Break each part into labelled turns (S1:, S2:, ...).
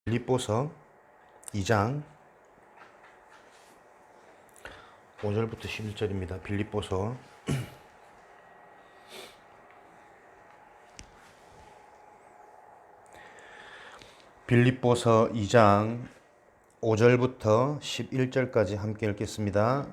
S1: 빌립보서 2장 5절부터 11절입니다. 빌립보서 2장 5절부터 11절까지 함께 읽겠습니다.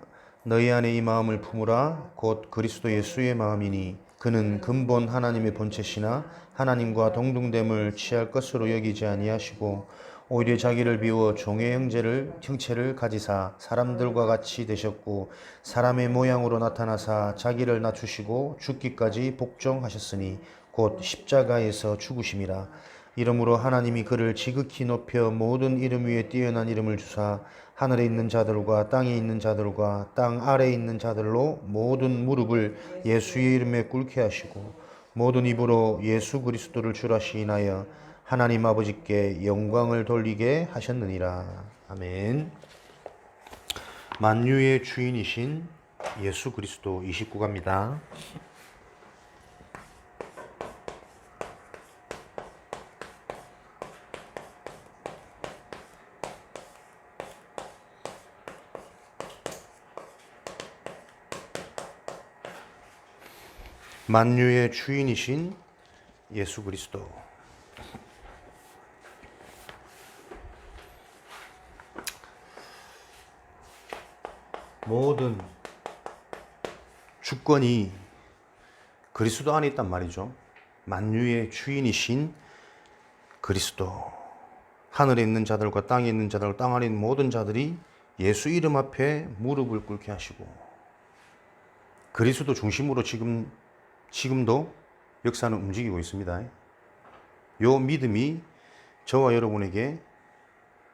S1: 너희 안에 이 마음을 품으라. 곧 그리스도 예수의 마음이니 그는 근본 하나님의 본체시나 하나님과 동등됨을 취할 것으로 여기지 아니하시고 오히려 자기를 비워 종의 형체를 가지사 사람들과 같이 되셨고 사람의 모양으로 나타나사 자기를 낮추시고 죽기까지 복종하셨으니 곧 십자가에서 죽으심이라. 이러므로 하나님이 그를 지극히 높여 모든 이름 위에 뛰어난 이름을 주사 하늘에 있는 자들과 땅에 있는 자들과 땅 아래에 있는 자들로 모든 무릎을 예수의 이름에 꿇게 하시고 모든 입으로 예수 그리스도를 주라 시인하여 하나님 아버지께 영광을 돌리게 하셨느니라. 아멘. 만유의 주인이신 예수 그리스도 29가입니다. 만유의 주인이신 예수 그리스도. 모든 주권이 그리스도 안에 있단 말이죠. 만유의 주인이신 그리스도. 하늘에 있는 자들과 땅에 있는 자들, 땅 아래 있는 모든 자들이 예수 이름 앞에 무릎을 꿇게 하시고 그리스도 중심으로 지금도 역사는 움직이고 있습니다. 요 믿음이 저와 여러분에게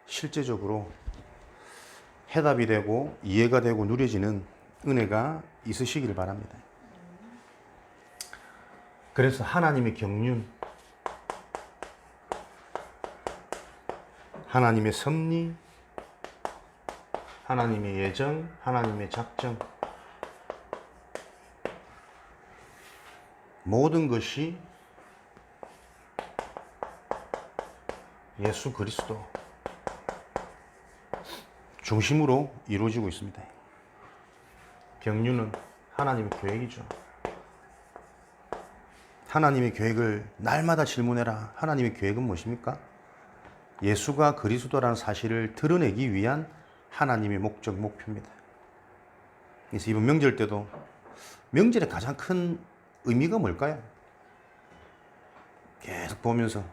S1: 실제적으로 해답이 되고 이해가 되고 누려지는 은혜가 있으시기를 바랍니다. 그래서 하나님의 경륜, 하나님의 섭리, 하나님의 예정, 하나님의 작정, 모든 것이 예수 그리스도 중심으로 이루어지고 있습니다. 경륜은 하나님의 계획이죠. 하나님의 계획을 날마다 질문해라. 하나님의 계획은 무엇입니까? 예수가 그리스도라는 사실을 드러내기 위한 하나님의 목적, 목표입니다. 그래서 이번 명절 때도 명절의 가장 큰 의미가 뭘까요? 계속 보면서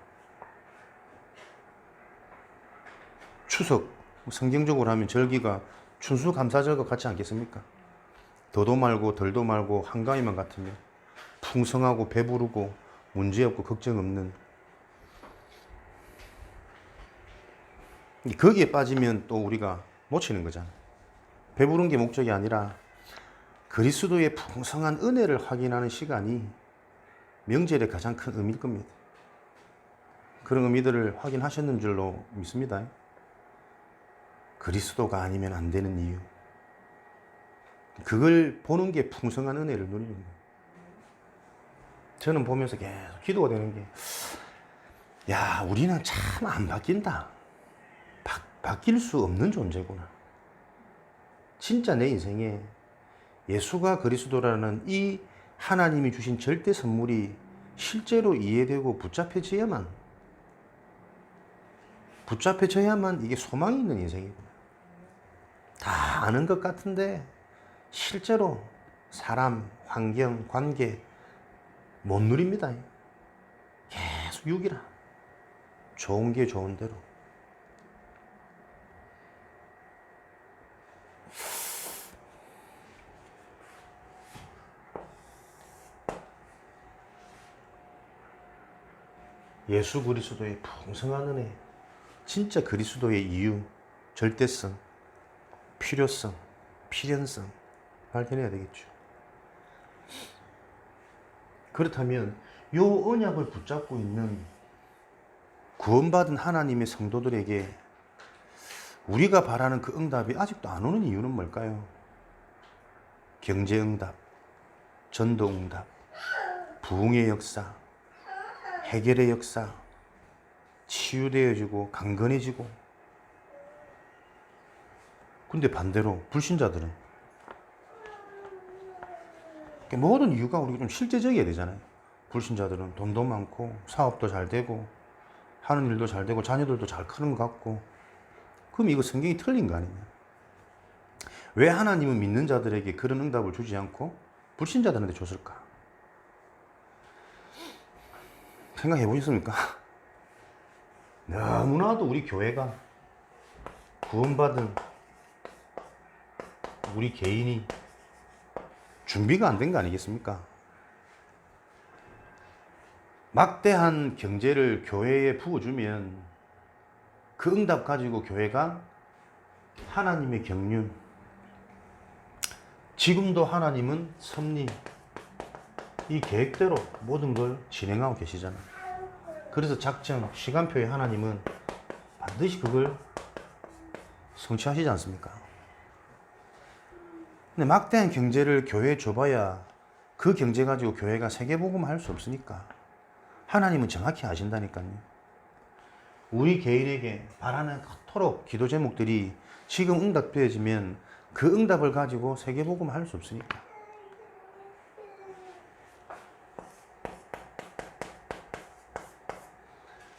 S1: 추석, 성경적으로 하면 절기가 춘수감사절과 같지 않겠습니까? 더도 말고 덜도 말고 한가위만 같으면 풍성하고 배부르고 문제없고 걱정 없는, 거기에 빠지면 또 우리가 놓치는 거잖아요. 배부른 게 목적이 아니라 그리스도의 풍성한 은혜를 확인하는 시간이 명절의 가장 큰 의미일 겁니다. 그런 의미들을 확인하셨는 줄로 믿습니다. 그리스도가 아니면 안 되는 이유, 그걸 보는 게 풍성한 은혜를 누리는 거예요. 저는 보면서 계속 기도가 되는 게, 야, 우리는 참 안 바뀐다. 바뀔 수 없는 존재구나. 진짜 내 인생에 예수가 그리스도라는 이 하나님이 주신 절대 선물이 실제로 이해되고 붙잡혀져야만 이게 소망이 있는 인생이구나. 다 아는 것 같은데 실제로 사람, 환경, 관계 못 누립니다. 계속 유기라. 좋은 게 좋은 대로. 예수 그리스도의 풍성한 은혜, 진짜 그리스도의 이유, 절대성, 필요성, 필연성 발견해야 되겠죠. 그렇다면 요 언약을 붙잡고 있는 구원받은 하나님의 성도들에게 우리가 바라는 그 응답이 아직도 안 오는 이유는 뭘까요? 경제응답, 전도응답, 부흥의 역사, 해결의 역사, 치유되어지고 강건해지고. 근데 반대로 불신자들은 모든 이유가 우리가 좀 실제적이어야 되잖아요. 불신자들은 돈도 많고 사업도 잘 되고 하는 일도 잘 되고 자녀들도 잘 크는 것 같고. 그럼 이거 성경이 틀린 거 아니냐? 왜 하나님은 믿는 자들에게 그런 응답을 주지 않고 불신자들한테 줬을까? 생각해 보셨습니까? 너무나도 우리 교회가 구원받은 우리 개인이 준비가 안 된 거 아니겠습니까? 막대한 경제를 교회에 부어주면 그 응답 가지고 교회가 하나님의 경륜, 지금도 하나님은 섭리, 이 계획대로 모든 걸 진행하고 계시잖아요. 그래서 작정, 시간표에 하나님은 반드시 그걸 성취하시지 않습니까? 근데 막대한 경제를 교회에 줘봐야 그 경제 가지고 교회가 세계복음을 할 수 없으니까 하나님은 정확히 아신다니까요. 우리 개인에게 바라는 그토록 기도 제목들이 지금 응답되어지면 그 응답을 가지고 세계복음을 할 수 없으니까.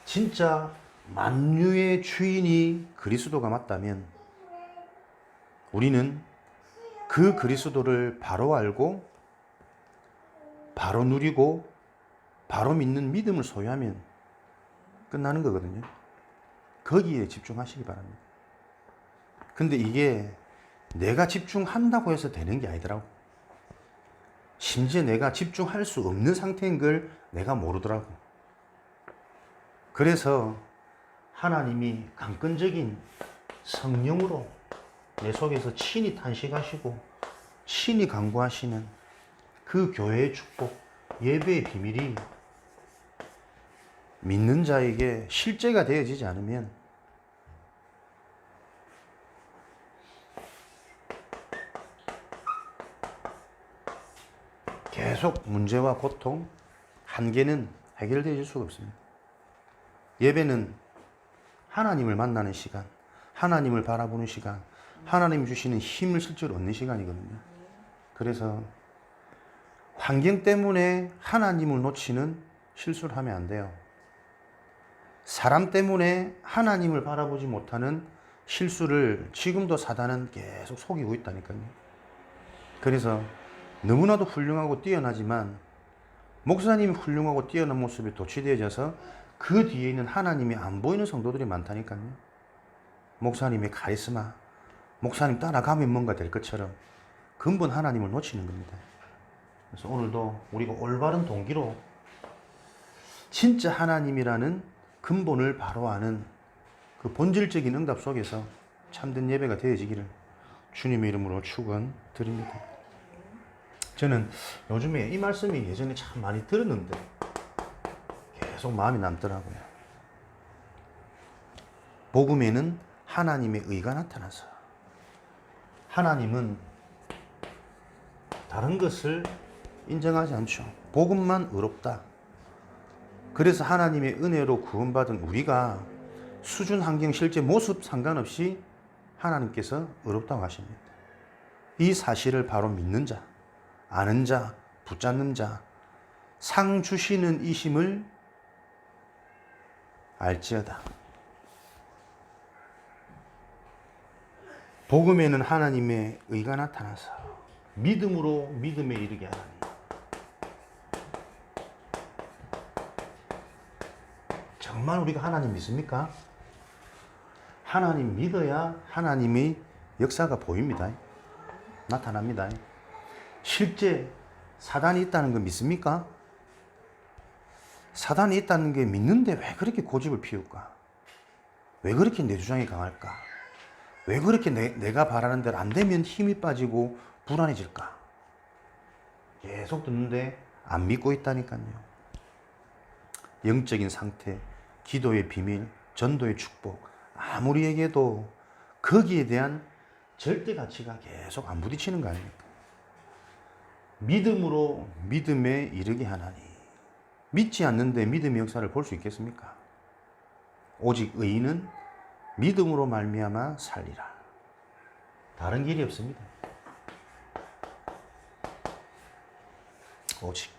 S1: 진짜 만유의 주인이 그리스도가 맞다면 우리는 그 그리스도를 바로 알고 바로 누리고 바로 믿는 믿음을 소유하면 끝나는 거거든요. 거기에 집중하시기 바랍니다. 근데 이게 내가 집중한다고 해서 되는 게 아니더라고. 심지어 내가 집중할 수 없는 상태인 걸 내가 모르더라고. 그래서 하나님이 강건적인 성령으로 내 속에서 친히 탄식하시고 친히 강구하시는 그 교회의 축복, 예배의 비밀이 믿는 자에게 실제가 되어지지 않으면 계속 문제와 고통, 한계는 해결되어질 수가 없습니다. 예배는 하나님을 만나는 시간, 하나님을 바라보는 시간, 하나님 주시는 힘을 실제로 얻는 시간이거든요. 그래서 환경 때문에 하나님을 놓치는 실수를 하면 안 돼요. 사람 때문에 하나님을 바라보지 못하는 실수를 지금도 사단은 계속 속이고 있다니까요. 그래서 너무나도 훌륭하고 뛰어나지만 목사님이 훌륭하고 뛰어난 모습이 도취되어져서 그 뒤에 있는 하나님이 안 보이는 성도들이 많다니까요. 목사님의 카리스마, 목사님 따라가면 뭔가 될 것처럼 근본 하나님을 놓치는 겁니다. 그래서 오늘도 우리가 올바른 동기로 진짜 하나님이라는 근본을 바로 아는 그 본질적인 응답 속에서 참된 예배가 되어지기를 주님의 이름으로 축원드립니다. 저는 요즘에 이 말씀이 예전에 참 많이 들었는데 계속 마음이 남더라고요. 복음에는 하나님의 의가 나타나서 하나님은 다른 것을 인정하지 않죠. 복음만 의롭다. 그래서 하나님의 은혜로 구원받은 우리가 수준, 환경, 실제 모습 상관없이 하나님께서 의롭다고 하십니다. 이 사실을 바로 믿는 자, 아는 자, 붙잡는 자, 상 주시는 이심을 알지어다. 복음에는 하나님의 의가 나타나서 믿음으로 믿음에 이르게 하나니. 정말 우리가 하나님 믿습니까? 하나님 믿어야 하나님의 역사가 보입니다. 나타납니다. 실제 사단이 있다는 거 믿습니까? 사단이 있다는 게 믿는데 왜 그렇게 고집을 피울까? 왜 그렇게 내 주장이 강할까? 왜 그렇게 내가 바라는 대로 안 되면 힘이 빠지고 불안해질까? 계속 듣는데 안 믿고 있다니까요. 영적인 상태, 기도의 비밀, 전도의 축복, 아무리 얘기해도 거기에 대한 절대 가치가 계속 안 부딪히는 거 아닙니까? 믿음으로 믿음에 이르게 하나니. 믿지 않는데 믿음의 역사를 볼 수 있겠습니까? 오직 의인은 믿음으로 말미암아 살리라. 다른 길이 없습니다. 오직.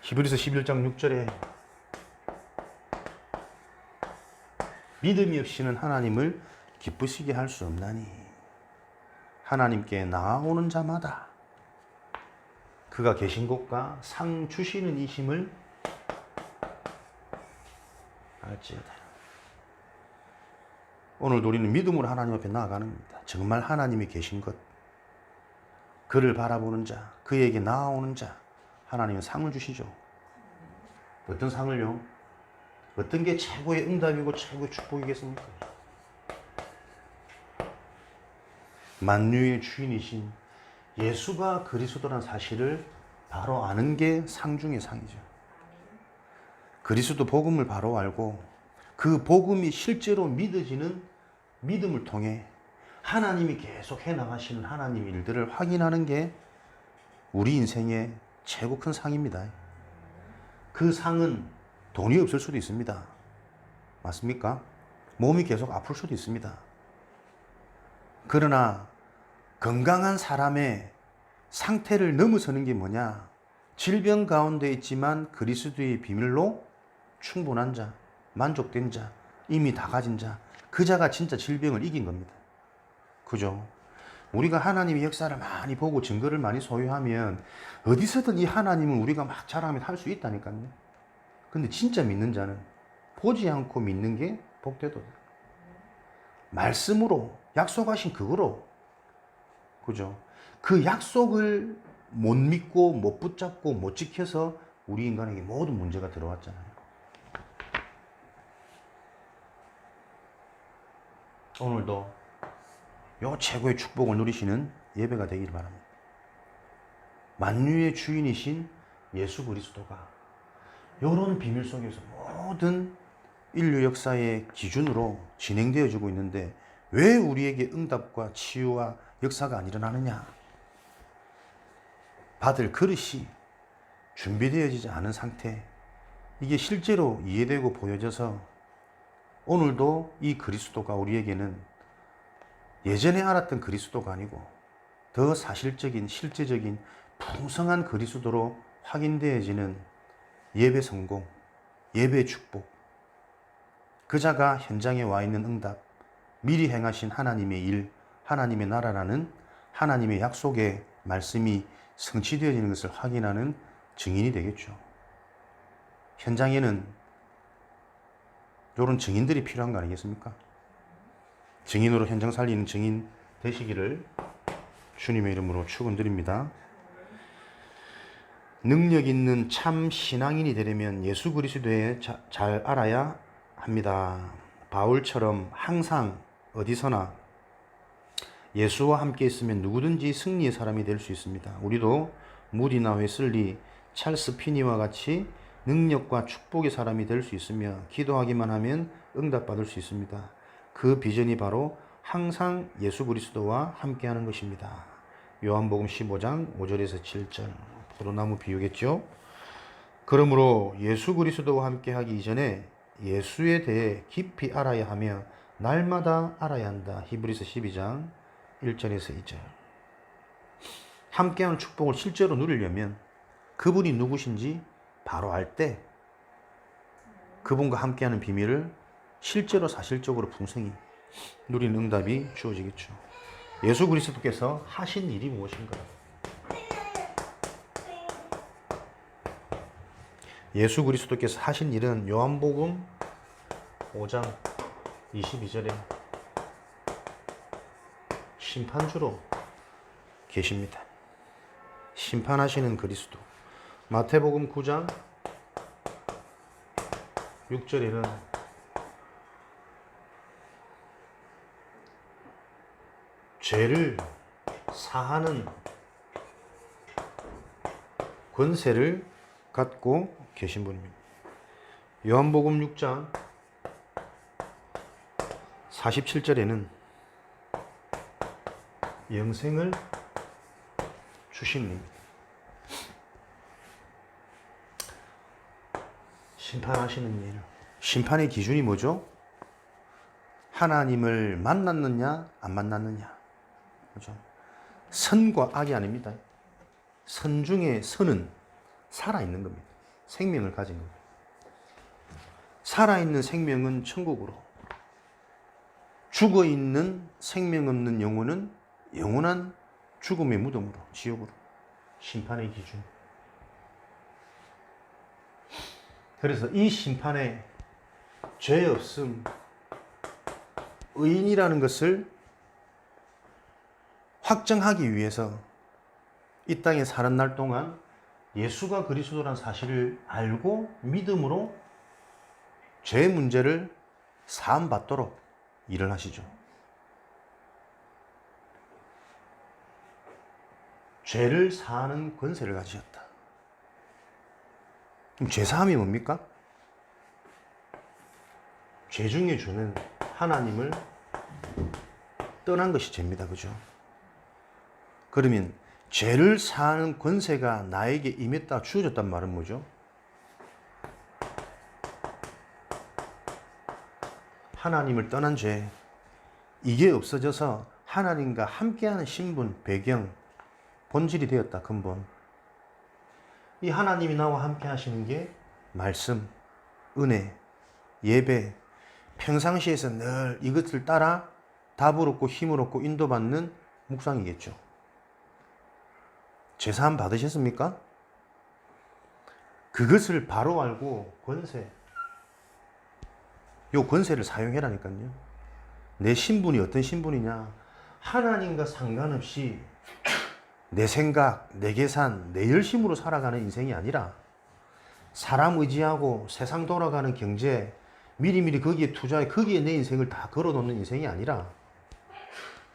S1: 히브리서 11장 6절에 믿음이 없이는 하나님을 기쁘시게 할 수 없나니 하나님께 나아오는 자마다 그가 계신 곳과 상 주시는 이심을 알지어다. 오늘도 우리는 믿음으로 하나님 앞에 나아가는 겁니다. 정말 하나님이 계신 것, 그를 바라보는 자, 그에게 나아오는 자, 하나님은 상을 주시죠. 어떤 상을요? 어떤 게 최고의 응답이고 최고의 축복이겠습니까? 만유의 주인이신 예수가 그리스도란 사실을 바로 아는 게 상 중의 상이죠. 그리스도 복음을 바로 알고 그 복음이 실제로 믿어지는 믿음을 통해 하나님이 계속 해나가시는 하나님 일들을 확인하는 게 우리 인생의 최고 큰 상입니다. 그 상은 돈이 없을 수도 있습니다. 맞습니까? 몸이 계속 아플 수도 있습니다. 그러나 건강한 사람의 상태를 넘어서는 게 뭐냐? 질병 가운데 있지만 그리스도의 비밀로 충분한 자, 만족된 자, 이미 다 가진 자, 그 자가 진짜 질병을 이긴 겁니다. 그죠? 우리가 하나님의 역사를 많이 보고 증거를 많이 소유하면 어디서든 이 하나님은 우리가 막 자랑하면 할 수 있다니까요. 근데 진짜 믿는 자는 보지 않고 믿는 게 복되도다. 말씀으로 약속하신 그거로, 그죠? 그 약속을 못 믿고 못 붙잡고 못 지켜서 우리 인간에게 모든 문제가 들어왔잖아요. 오늘도 요 최고의 축복을 누리시는 예배가 되기를 바랍니다. 만유의 주인이신 예수 그리스도가 이런 비밀 속에서 모든 인류 역사의 기준으로 진행되어지고 있는데 왜 우리에게 응답과 치유와 역사가 안 일어나느냐? 받을 그릇이 준비되어지지 않은 상태, 이게 실제로 이해되고 보여져서 오늘도 이 그리스도가 우리에게는 예전에 알았던 그리스도가 아니고 더 사실적인 실제적인 풍성한 그리스도로 확인되어지는 예배 성공, 예배 축복, 그 자가 현장에 와 있는 응답, 미리 행하신 하나님의 일, 하나님의 나라라는 하나님의 약속의 말씀이 성취되어지는 것을 확인하는 증인이 되겠죠. 현장에는 이런 증인들이 필요한 거 아니겠습니까? 증인으로 현장 살리는 증인 되시기를 주님의 이름으로 축원드립니다. 능력 있는 참 신앙인이 되려면 예수 그리스도에 잘 알아야 합니다. 바울처럼 항상 어디서나 예수와 함께 있으면 누구든지 승리의 사람이 될 수 있습니다. 우리도 무디나 웨슬리, 찰스 피니와 같이 능력과 축복의 사람이 될 수 있으며 기도하기만 하면 응답받을 수 있습니다. 그 비전이 바로 항상 예수 그리스도와 함께하는 것입니다. 요한복음 15장 5절에서 7절 포도나무 비유겠죠. 그러므로 예수 그리스도와 함께하기 이전에 예수에 대해 깊이 알아야 하며 날마다 알아야 한다. 히브리서 12장 1절에서 2절. 함께하는 축복을 실제로 누리려면 그분이 누구신지 바로 알 때 그분과 함께하는 비밀을 실제로 사실적으로 풍성히 누리는 응답이 주어지겠죠. 예수 그리스도께서 하신 일이 무엇인가? 예수 그리스도께서 하신 일은 요한복음 5장 22절에 심판주로 계십니다. 심판하시는 그리스도. 마태복음 9장 6절에는 죄를 사하는 권세를 갖고 계신 분입니다. 요한복음 6장 47절에는 영생을 주신 분입니다. 심판하시는 일, 심판의 기준이 뭐죠? 하나님을 만났느냐 안 만났느냐. 그죠? 선과 악이 아닙니다. 선 중에 선은 살아있는 겁니다. 생명을 가진 겁니다. 살아있는 생명은 천국으로, 죽어있는 생명 없는 영혼은 영원한 죽음의 무덤으로, 지옥으로. 심판의 기준. 그래서 이 심판에 죄 없음, 의인이라는 것을 확정하기 위해서 이 땅에 사는 날 동안 예수가 그리스도란 사실을 알고 믿음으로 죄 문제를 사함받도록 일을 하시죠. 죄를 사하는 권세를 가지셨다. 그럼 죄사함이 뭡니까? 죄 중에 주는 하나님을 떠난 것이 죄입니다. 그죠? 그러면 죄를 사하는 권세가 나에게 임했다, 주어졌단 말은 뭐죠? 하나님을 떠난 죄, 이게 없어져서 하나님과 함께하는 신분, 배경, 본질이 되었다. 근본. 이 하나님이 나와 함께 하시는 게 말씀, 은혜, 예배, 평상시에서 늘 이것을 따라 답을 얻고 힘을 얻고 인도받는 묵상이겠죠. 죄사함 받으셨습니까? 그것을 바로 알고 권세, 요 권세를 사용해라니까요. 내 신분이 어떤 신분이냐? 하나님과 상관없이 내 생각, 내 계산, 내 열심으로 살아가는 인생이 아니라 사람 의지하고 세상 돌아가는 경제, 미리미리 거기에 투자해 거기에 내 인생을 다 걸어놓는 인생이 아니라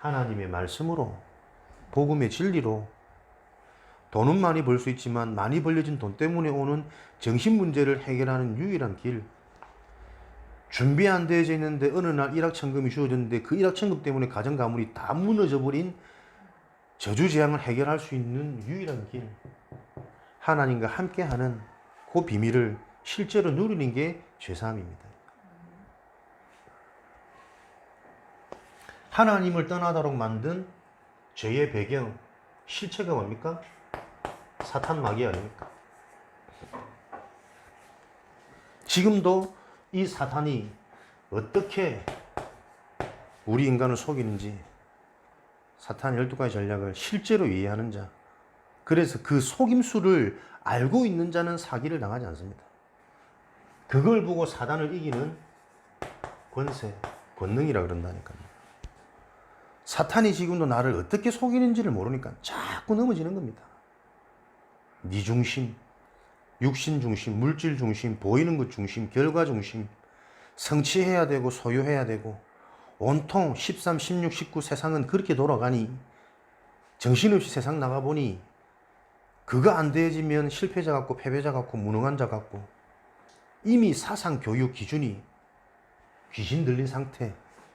S1: 하나님의 말씀으로, 복음의 진리로, 돈은 많이 벌 수 있지만 많이 벌려진 돈 때문에 오는 정신 문제를 해결하는 유일한 길. 준비 안 되어져 있는데 어느 날 일확천금이 주어졌는데 그 일확천금 때문에 가정 가문이 다 무너져 버린 저주재앙을 해결할 수 있는 유일한 길. 하나님과 함께하는 그 비밀을 실제로 누리는 게 죄사함입니다. 하나님을 떠나도록 만든 죄의 배경, 실체가 뭡니까? 사탄 마귀 아닙니까? 지금도 이 사탄이 어떻게 우리 인간을 속이는지 사탄 12가지 전략을 실제로 이해하는 자, 그래서 그 속임수를 알고 있는 자는 사기를 당하지 않습니다. 그걸 보고 사단을 이기는 권세, 권능이라 그런다니까요. 사탄이 지금도 나를 어떻게 속이는지를 모르니까 자꾸 넘어지는 겁니다. 네 중심, 육신 중심, 물질 중심, 보이는 것 중심, 결과 중심, 성취해야 되고 소유해야 되고 온통 13, 16, 19 세상은 그렇게 돌아가니 정신없이 세상 나가보니 그거 안 되어지면 실패자 같고 패배자 같고 무능한 자 같고 이미 사상 교육 기준이 귀신 들린 상태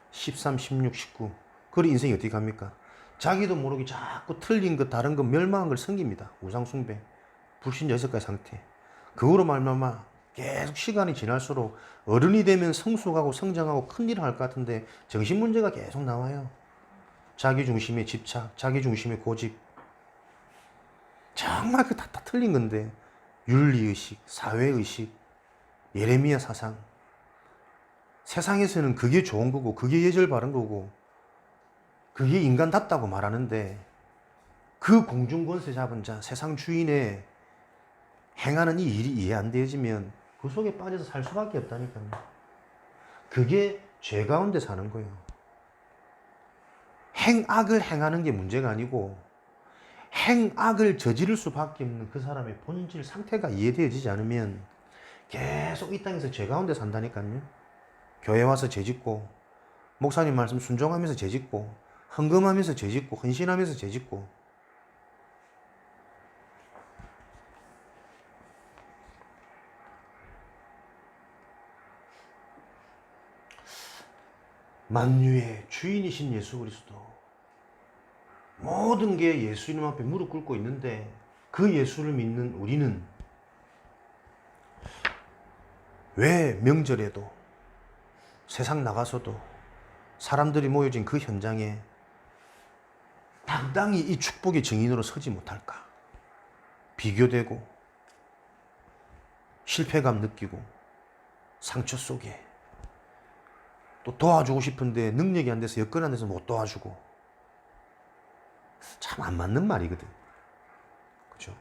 S1: 13, 16, 19 그래 인생이 어떻게 갑니까? 자기도 모르게 자꾸 틀린 것 다른 것 멸망한 걸 섬깁니다. 우상숭배, 불신 6가지 상태. 그거로 말미암아 계속 시간이 지날수록 어른이 되면 성숙하고 성장하고 큰일을 할 것 같은데 정신 문제가 계속 나와요. 자기 중심의 집착, 자기 중심의 고집. 정말 그 다 틀린 건데 윤리의식, 사회의식, 예레미야 사상. 세상에서는 그게 좋은 거고 그게 예절 바른 거고 그게 인간답다고 말하는데 그 공중권세 잡은 자, 세상 주인의 행하는 이 일이 이해 안 되어지면 그 속에 빠져서 살 수밖에 없다니까요. 그게 죄 가운데 사는 거예요. 행악을 행하는 게 문제가 아니고 행악을 저지를 수밖에 없는 그 사람의 본질 상태가 이해되어지지 않으면 계속 이 땅에서 죄 가운데 산다니까요. 교회 와서 죄 짓고 목사님 말씀 순종하면서 죄 짓고 헌금하면서 죄 짓고 헌신하면서 죄 짓고 만유의 주인이신 예수 그리스도 모든 게 예수 이름 앞에 무릎 꿇고 있는데 그 예수를 믿는 우리는 왜 명절에도 세상 나가서도 사람들이 모여진 그 현장에 당당히 이 축복의 증인으로 서지 못할까? 비교되고 실패감 느끼고 상처 속에 또 도와주고 싶은데 능력이 안 돼서 여건 안 돼서 못 도와주고 참 안 맞는 말이거든. 그죠?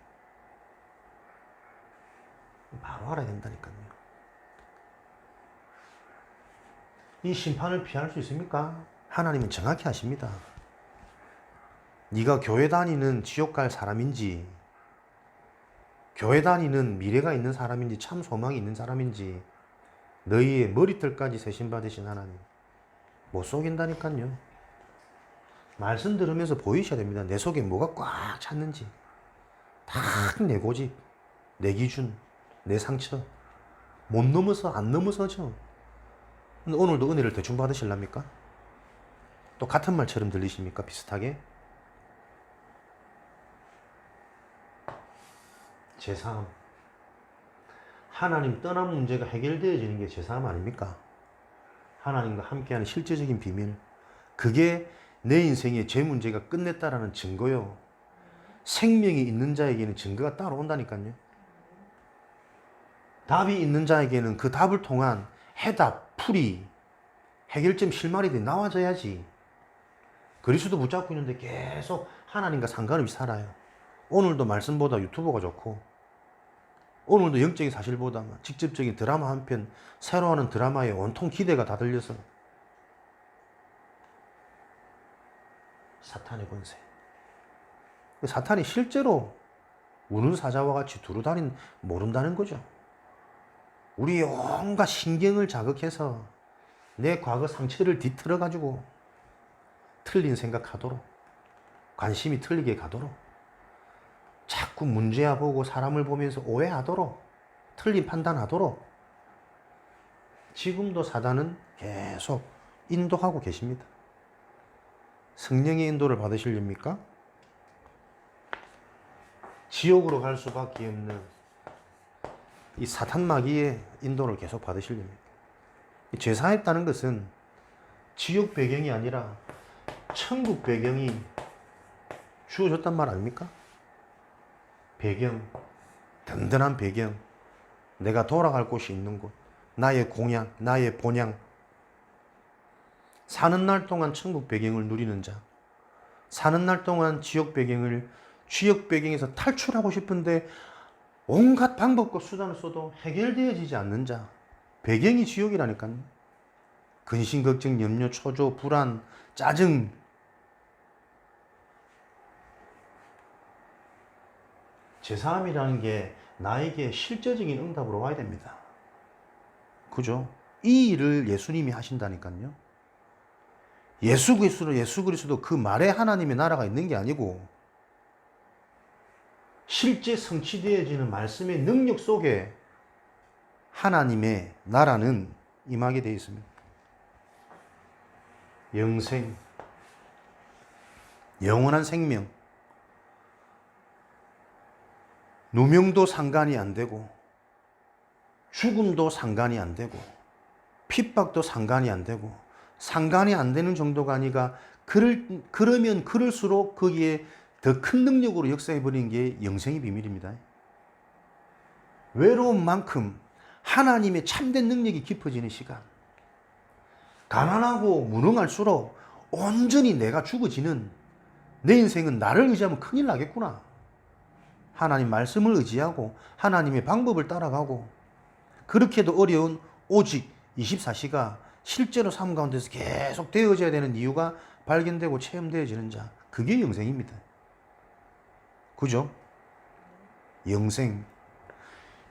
S1: 바로 알아야 된다니까요. 이 심판을 피할 수 있습니까? 하나님은 정확히 아십니다. 네가 교회 다니는 지옥 갈 사람인지, 교회 다니는 미래가 있는 사람인지, 참 소망이 있는 사람인지, 너희의 머리털까지 세심받으신 하나님 못 속인다니까요. 말씀 들으면서 보이셔야 됩니다. 내 속에 뭐가 꽉 찼는지. 다 내 고집, 내 기준, 내 상처 못 넘어서 안 넘어서죠. 오늘도 은혜를 대충 받으실랍니까? 또 같은 말처럼 들리십니까? 비슷하게? 제3, 하나님 떠난 문제가 해결되어지는 게 제3 아닙니까? 하나님과 함께하는 실제적인 비밀, 그게 내 인생의 제 문제가 끝냈다라는 증거요. 생명이 있는 자에게는 증거가 따로 온다니까요. 답이 있는 자에게는 그 답을 통한 해답, 풀이, 해결점, 실마리들이 나와줘야지. 그리스도 붙잡고 있는데 계속 하나님과 상관없이 살아요. 오늘도 말씀보다 유튜브가 좋고, 오늘도 영적인 사실보다 직접적인 드라마 한 편, 새로 하는 드라마에 온통 기대가 다 들려서 사탄의 권세. 사탄이 실제로 우는 사자와 같이 두루 모른다는 거죠. 우리의 온갖 신경을 자극해서 내 과거 상처를 뒤틀어가지고 틀린 생각하도록, 관심이 틀리게 가도록, 자꾸 문제야 보고 사람을 보면서 오해하도록, 틀린 판단하도록 지금도 사단은 계속 인도하고 계십니다. 성령의 인도를 받으시렵니까? 지옥으로 갈 수밖에 없는 이 사탄 마귀의 인도를 계속 받으시렵니까? 죄사했다는 것은 지옥 배경이 아니라 천국 배경이 주어졌단 말 아닙니까? 배경, 든든한 배경, 내가 돌아갈 곳이 있는 곳, 나의 공양, 나의 본향, 사는 날 동안 천국 배경을 누리는 자, 사는 날 동안 지옥 배경에서 탈출하고 싶은데 온갖 방법과 수단을 써도 해결되어지지 않는 자, 배경이 지옥이라니까요. 근심, 걱정, 염려, 초조, 불안, 짜증, 제3이라는 게 나에게 실제적인 응답으로 와야 됩니다. 그죠? 이 일을 예수님이 하신다니까요. 예수 그리스도 그 말에 하나님의 나라가 있는 게 아니고 실제 성취되어지는 말씀의 능력 속에 하나님의 나라는 임하게 되어 있습니다. 영생, 영원한 생명, 누명도 상관이 안 되고 죽음도 상관이 안 되고 핍박도 상관이 안 되고 상관이 안 되는 정도가 아니라 그러면 그럴수록 거기에 더 큰 능력으로 역사해버리는 게 영생의 비밀입니다. 외로운 만큼 하나님의 참된 능력이 깊어지는 시간, 가난하고 무능할수록 온전히 내가 죽어지는, 내 인생은 나를 의지하면 큰일 나겠구나, 하나님 말씀을 의지하고 하나님의 방법을 따라가고, 그렇게도 어려운 오직 24시가 실제로 삶 가운데서 계속 되어져야 되는 이유가 발견되고 체험되어지는 자, 그게 영생입니다. 그죠? 영생,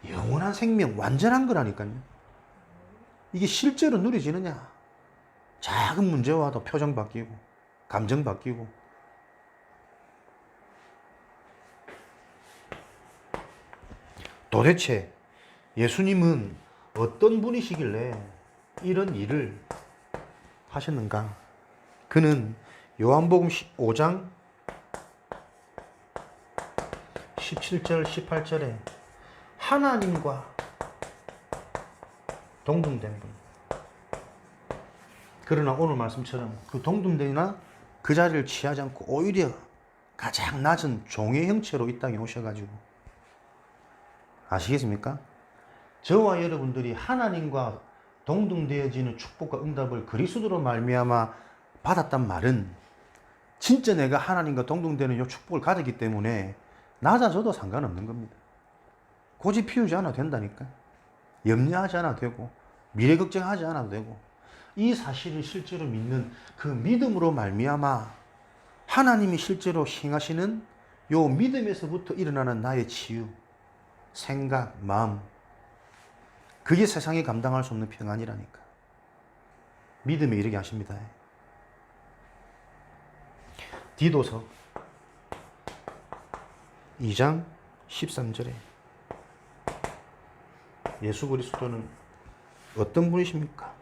S1: 영원한 생명, 완전한 거라니까요. 이게 실제로 누려지느냐? 작은 문제 와도 표정 바뀌고 감정 바뀌고. 도대체 예수님은 어떤 분이시길래 이런 일을 하셨는가? 그는 요한복음 5장 17절 18절에 하나님과 동등된 분. 그러나 오늘 말씀처럼 그 동등되나 그 자리를 취하지 않고 오히려 가장 낮은 종의 형체로 이 땅에 오셔가지고, 아시겠습니까? 저와 여러분들이 하나님과 동등되어지는 축복과 응답을 그리스도로 말미암아 받았단 말은 진짜 내가 하나님과 동등되는 이 축복을 가졌기 때문에 낮아져도 상관없는 겁니다. 고집 피우지 않아도 된다니까. 염려하지 않아도 되고 미래 걱정하지 않아도 되고, 이 사실을 실제로 믿는 그 믿음으로 말미암아 하나님이 실제로 행하시는 요 믿음에서부터 일어나는 나의 치유, 생각, 마음, 그게 세상이 감당할 수 없는 평안이라니까. 믿음에 이르게 하십니다. 디도서 2장 13절에 예수 그리스도는 어떤 분이십니까?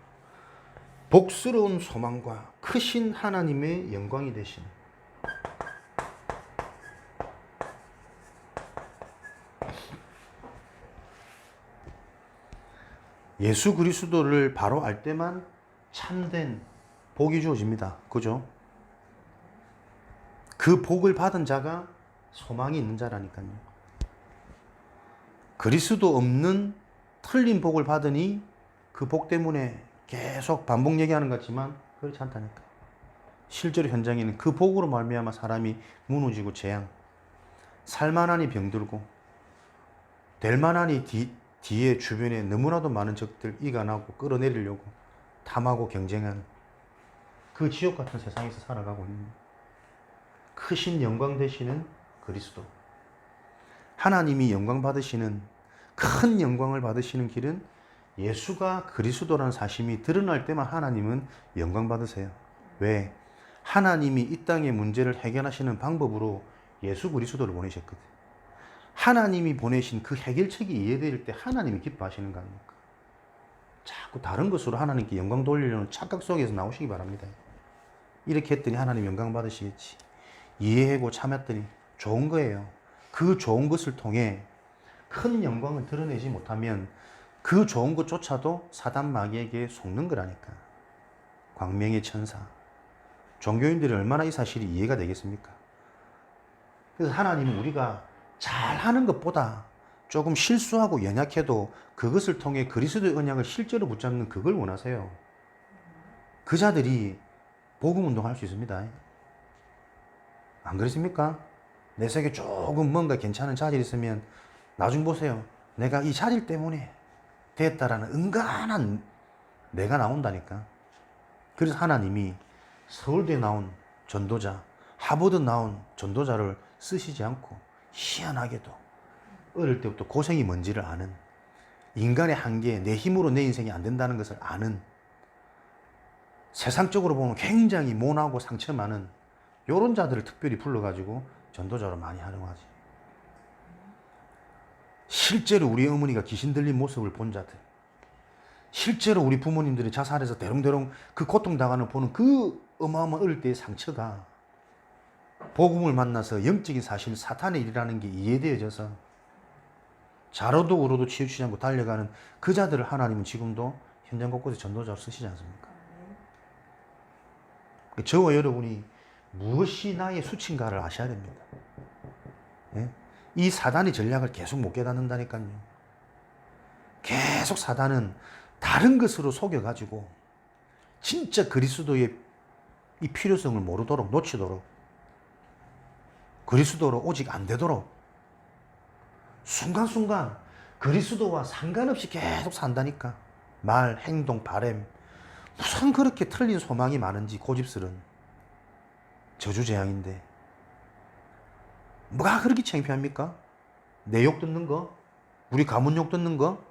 S1: 복스러운 소망과 크신 하나님의 영광이 되신, 예수 그리스도를 바로 알 때만 참된 복이 주어집니다. 그죠? 그 복을 받은 자가 소망이 있는 자라니까요. 그리스도 없는 틀린 복을 받으니 그 복 때문에 계속 반복 얘기하는 것 같지만 그렇지 않다니까. 실제로 현장에는 그 복으로 말미암아 사람이 무너지고 재앙, 살만하니 병들고, 될만하니 뒤에 주변에 너무나도 많은 적들 이간하고 끌어내리려고 탐하고 경쟁하는 그 지옥 같은 세상에서 살아가고 있는 크신 영광 되시는 그리스도, 하나님이 영광 받으시는, 큰 영광을 받으시는 길은 예수가 그리스도라는 사실이 드러날 때만 하나님은 영광 받으세요. 왜? 하나님이 이 땅의 문제를 해결하시는 방법으로 예수 그리스도를 보내셨거든. 하나님이 보내신 그 해결책이 이해될 때 하나님이 기뻐하시는 거 아닙니까? 자꾸 다른 것으로 하나님께 영광 돌리려는 착각 속에서 나오시기 바랍니다. 이렇게 했더니 하나님 영광 받으시겠지. 이해하고 참았더니 좋은 거예요. 그 좋은 것을 통해 큰 영광을 드러내지 못하면 그 좋은 것조차도 사단 마귀에게 속는 거라니까. 광명의 천사. 종교인들이 얼마나 이 사실이 이해가 되겠습니까? 그래서 하나님은 우리가 잘하는 것보다 조금 실수하고 연약해도 그것을 통해 그리스도의 언약을 실제로 붙잡는 그걸 원하세요. 그 자들이 복음 운동할 수 있습니다. 안 그렇습니까? 내 속에 조금 뭔가 괜찮은 자질이 있으면 나중 보세요. 내가 이 자질 때문에 됐다라는 은간한 내가 나온다니까. 그래서 하나님이 서울대 나온 전도자, 하버드 나온 전도자를 쓰시지 않고 희한하게도 어릴 때부터 고생이 뭔지를 아는, 인간의 한계, 내 힘으로 내 인생이 안 된다는 것을 아는, 세상적으로 보면 굉장히 모나고 상처 많은 이런 자들을 특별히 불러가지고 전도자로 많이 활용하지. 실제로 우리 어머니가 귀신 들린 모습을 본 자들, 실제로 우리 부모님들이 자살해서 대롱대롱 그 고통당하는 보는 그 어마어마한 어릴 때의 상처가 복음을 만나서 영적인 사실, 사탄의 일이라는 게 이해되어져서 자로도 우로도 치우치지 않고 달려가는 그 자들을 하나님은 지금도 현장 곳곳에 전도자로 쓰시지 않습니까? 저와 여러분이 무엇이 나의 수치인가를 아셔야 됩니다. 예? 이 사단의 전략을 계속 못 깨닫는다니까요. 계속 사단은 다른 것으로 속여가지고 진짜 그리스도의 이 필요성을 모르도록, 놓치도록, 그리스도로 오직 안 되도록 순간순간 그리스도와 상관없이 계속 산다니까. 말, 행동, 바램, 무슨 그렇게 틀린 소망이 많은지. 고집스런 저주재앙인데 뭐가 그렇게 창피합니까? 내 욕 듣는 거? 우리 가문 욕 듣는 거?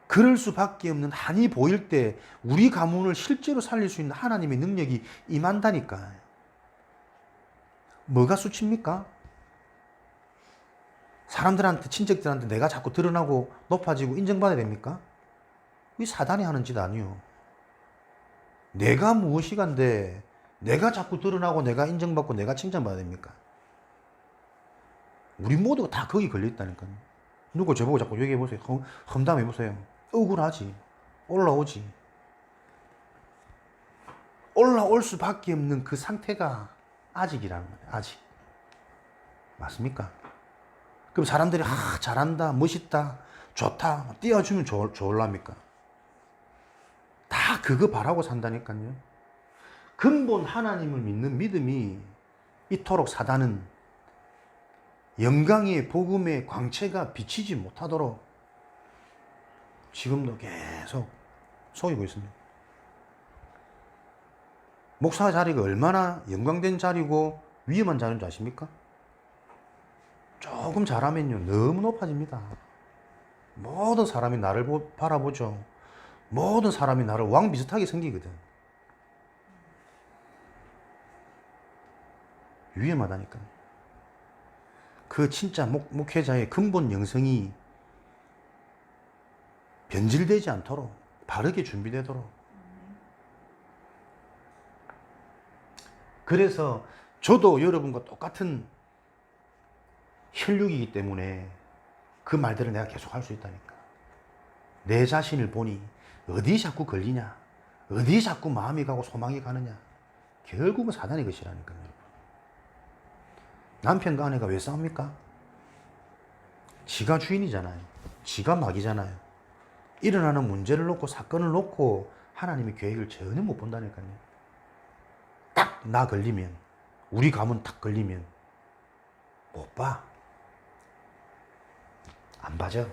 S1: 그럴 수밖에 없는 한이 보일 때 우리 가문을 실제로 살릴 수 있는 하나님의 능력이 임한다니까. 뭐가 수치입니까? 사람들한테, 친척들한테 내가 자꾸 드러나고 높아지고 인정받아야 됩니까? 이 사단이 하는 짓 아니요. 내가 무엇이간데 내가 자꾸 드러나고 내가 인정받고 내가 칭찬받아야 됩니까? 우리 모두가 다 거기 걸려있다니까요. 누구 저보고 자꾸 얘기해보세요. 험담해보세요. 억울하지. 올라오지. 올라올 수밖에 없는 그 상태가 아직이라는 거예요. 아직. 맞습니까? 그럼 사람들이 잘한다, 멋있다, 좋다, 띄워주면 좋을랍니까? 다 그거 바라고 산다니까요. 근본 하나님을 믿는 믿음이 이토록 사단은 영광의 복음의 광채가 비치지 못하도록 지금도 계속 속이고 있습니다. 목사 자리가 얼마나 영광된 자리고 위험한 자리인 줄 아십니까? 조금 잘하면요 너무 높아집니다. 모든 사람이 나를 바라보죠. 모든 사람이 나를 왕 비슷하게 생기거든. 위험하다니까. 그 진짜 목회자의 근본 영성이 변질되지 않도록 바르게 준비되도록. 그래서 저도 여러분과 똑같은 혈육이기 때문에 그 말들을 내가 계속 할 수 있다니까. 내 자신을 보니 어디 자꾸 걸리냐, 어디 자꾸 마음이 가고 소망이 가느냐. 결국은 사단의 것이라니까요. 남편과 아내가 왜 싸웁니까? 지가 주인이잖아요. 지가 막이잖아요. 일어나는 문제를 놓고 사건을 놓고 하나님의 계획을 전혀 못 본다니까요. 딱 나 걸리면, 우리 가문 딱 걸리면 못 봐. 안 봐져.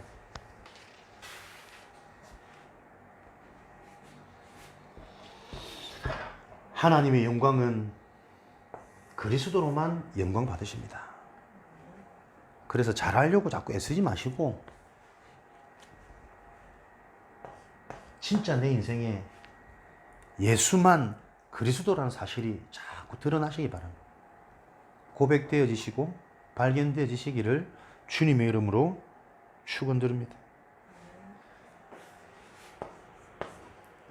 S1: 하나님의 영광은 그리스도로만 영광 받으십니다. 그래서 잘하려고 자꾸 애쓰지 마시고 진짜 내 인생에 예수만 그리스도라는 사실이 자꾸 드러나시기 바랍니다. 고백되어지시고 발견되어지시기를 주님의 이름으로 축원드립니다.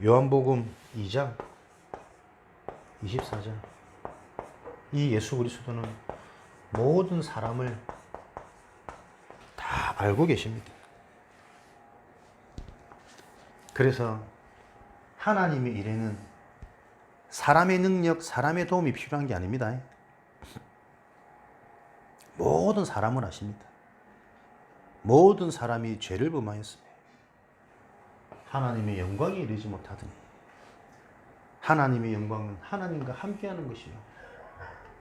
S1: 요한복음 2장 24절. 이 예수 그리스도는 모든 사람을 다 알고 계십니다. 그래서 하나님의 일에는 사람의 능력, 사람의 도움이 필요한 게 아닙니다. 모든 사람을 아십니다. 모든 사람이 죄를 범하였으며 하나님의 영광에 이르지 못하더니 하나님의 영광은 하나님과 함께하는 것이요.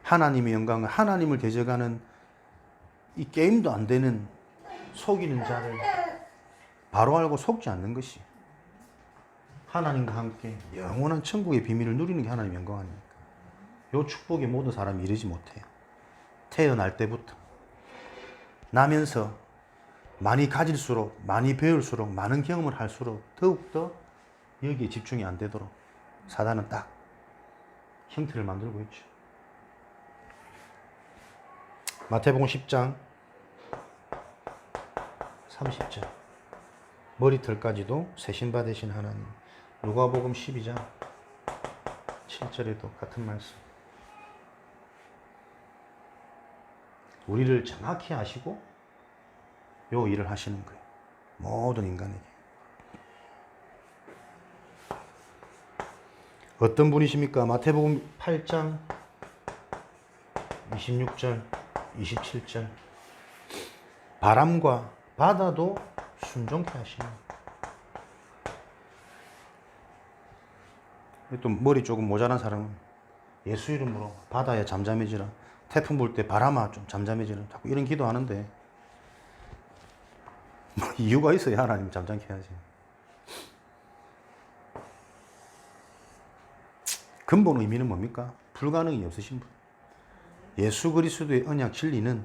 S1: 하나님의 영광은 하나님을 대적하는 이 게임도 안 되는 속이는 자를 바로 알고 속지 않는 것이 하나님과 함께 영원한 천국의 비밀을 누리는 게 하나님의 영광 아닙니까? 이 축복에 모든 사람이 이르지 못해요. 태어날 때부터 나면서 많이 가질수록, 많이 배울수록, 많은 경험을 할수록 더욱더 여기에 집중이 안 되도록 사단은 딱 형태를 만들고 있죠. 마태복음 10장 30절. 머리털까지도 세신바 되신 하나님. 누가복음 12장 7절에도 같은 말씀. 우리를 정확히 아시고 요 일을 하시는 거예요. 모든 인간에게. 어떤 분이십니까? 마태복음 8장 26절 27절. 바람과 바다도 순종케 하시는. 또 머리 조금 모자란 사람은 예수 이름으로 바다에 잠잠해지라. 태풍 불 때 바람아 좀 잠잠해지라. 자꾸 이런 기도하는데 뭐 이유가 있어야 하나님 잠잠케 하지. 근본 의미는 뭡니까? 불가능이 없으신 분. 예수 그리스도의 언약 진리는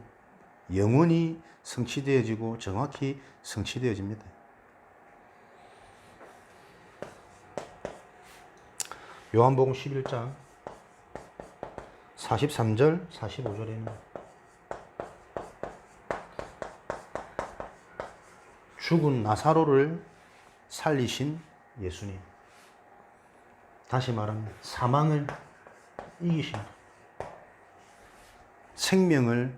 S1: 영원히 성취되어지고 정확히 성취되어집니다. 요한복음 11장 43절 45절에는 죽은 나사로를 살리신 예수님. 다시 말하면 사망을 이기신 생명을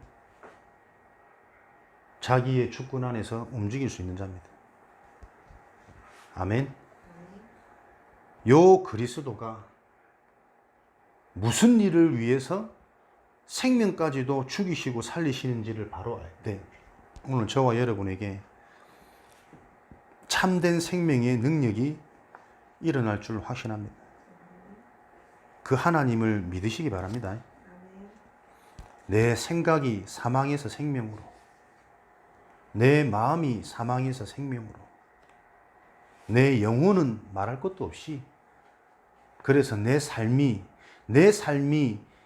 S1: 자기의 주권 안에서 움직일 수 있는 자입니다. 아멘. 요 그리스도가 무슨 일을 위해서 생명까지도 죽이시고 살리시는지를 바로 알 때 오늘 저와 여러분에게 참된 생명의 능력이 일어날 줄 확신합니다. 그 하나님을 믿으시기 바랍니다. 내 생각이 사망에서 생명으로, 내 마음이 사망에서 생명으로, 내 영혼은 말할 것도 없이, 그래서 내 삶이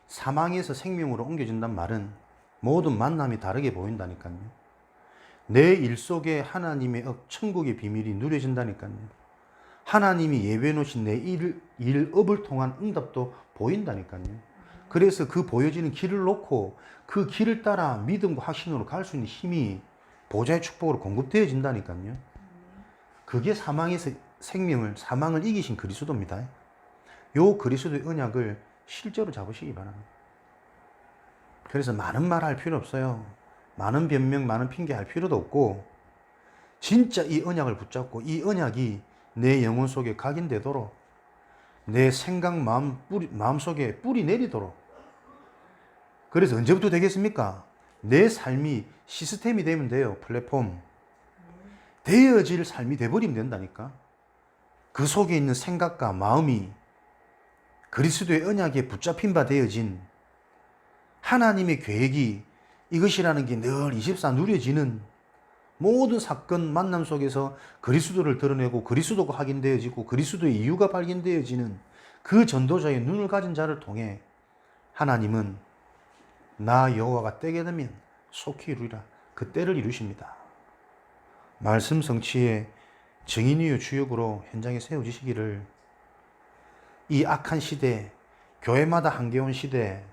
S1: 사망에서 생명으로 옮겨진단 말은 모든 만남이 다르게 보인다니까요. 내 일 속에 하나님의 천국의 비밀이 누려진다니까요. 하나님이 예배해 놓으신 내 일업을 통한 응답도 보인다니까요. 그래서 그 보여지는 길을 놓고 그 길을 따라 믿음과 확신으로 갈 수 있는 힘이 보좌의 축복으로 공급되어진다니까요. 그게 사망을 이기신 그리스도입니다. 요 그리스도의 언약을 실제로 잡으시기 바랍니다. 그래서 많은 말 할 필요 없어요. 많은 변명, 많은 핑계 할 필요도 없고 진짜 이 언약을 붙잡고 이 언약이 내 영혼 속에 각인되도록 내 생각, 마음 속에 뿌리 내리도록. 그래서 언제부터 되겠습니까? 내 삶이 시스템이 되면 돼요. 플랫폼. 되어질 삶이 돼버리면 된다니까. 그 속에 있는 생각과 마음이 그리스도의 언약에 붙잡힌 바 되어진 하나님의 계획이 이것이라는 게 늘 24 누려지는 모든 사건, 만남 속에서 그리스도를 드러내고 그리스도가 확인되어지고 그리스도의 이유가 발견되어지는 그 전도자의 눈을 가진 자를 통해 하나님은 나 여호와가 때게 되면 속히 이루리라. 그 때를 이루십니다. 말씀 성취의 증인이요 주역으로 현장에 세워지시기를 이 악한 시대, 교회마다 한계온 시대,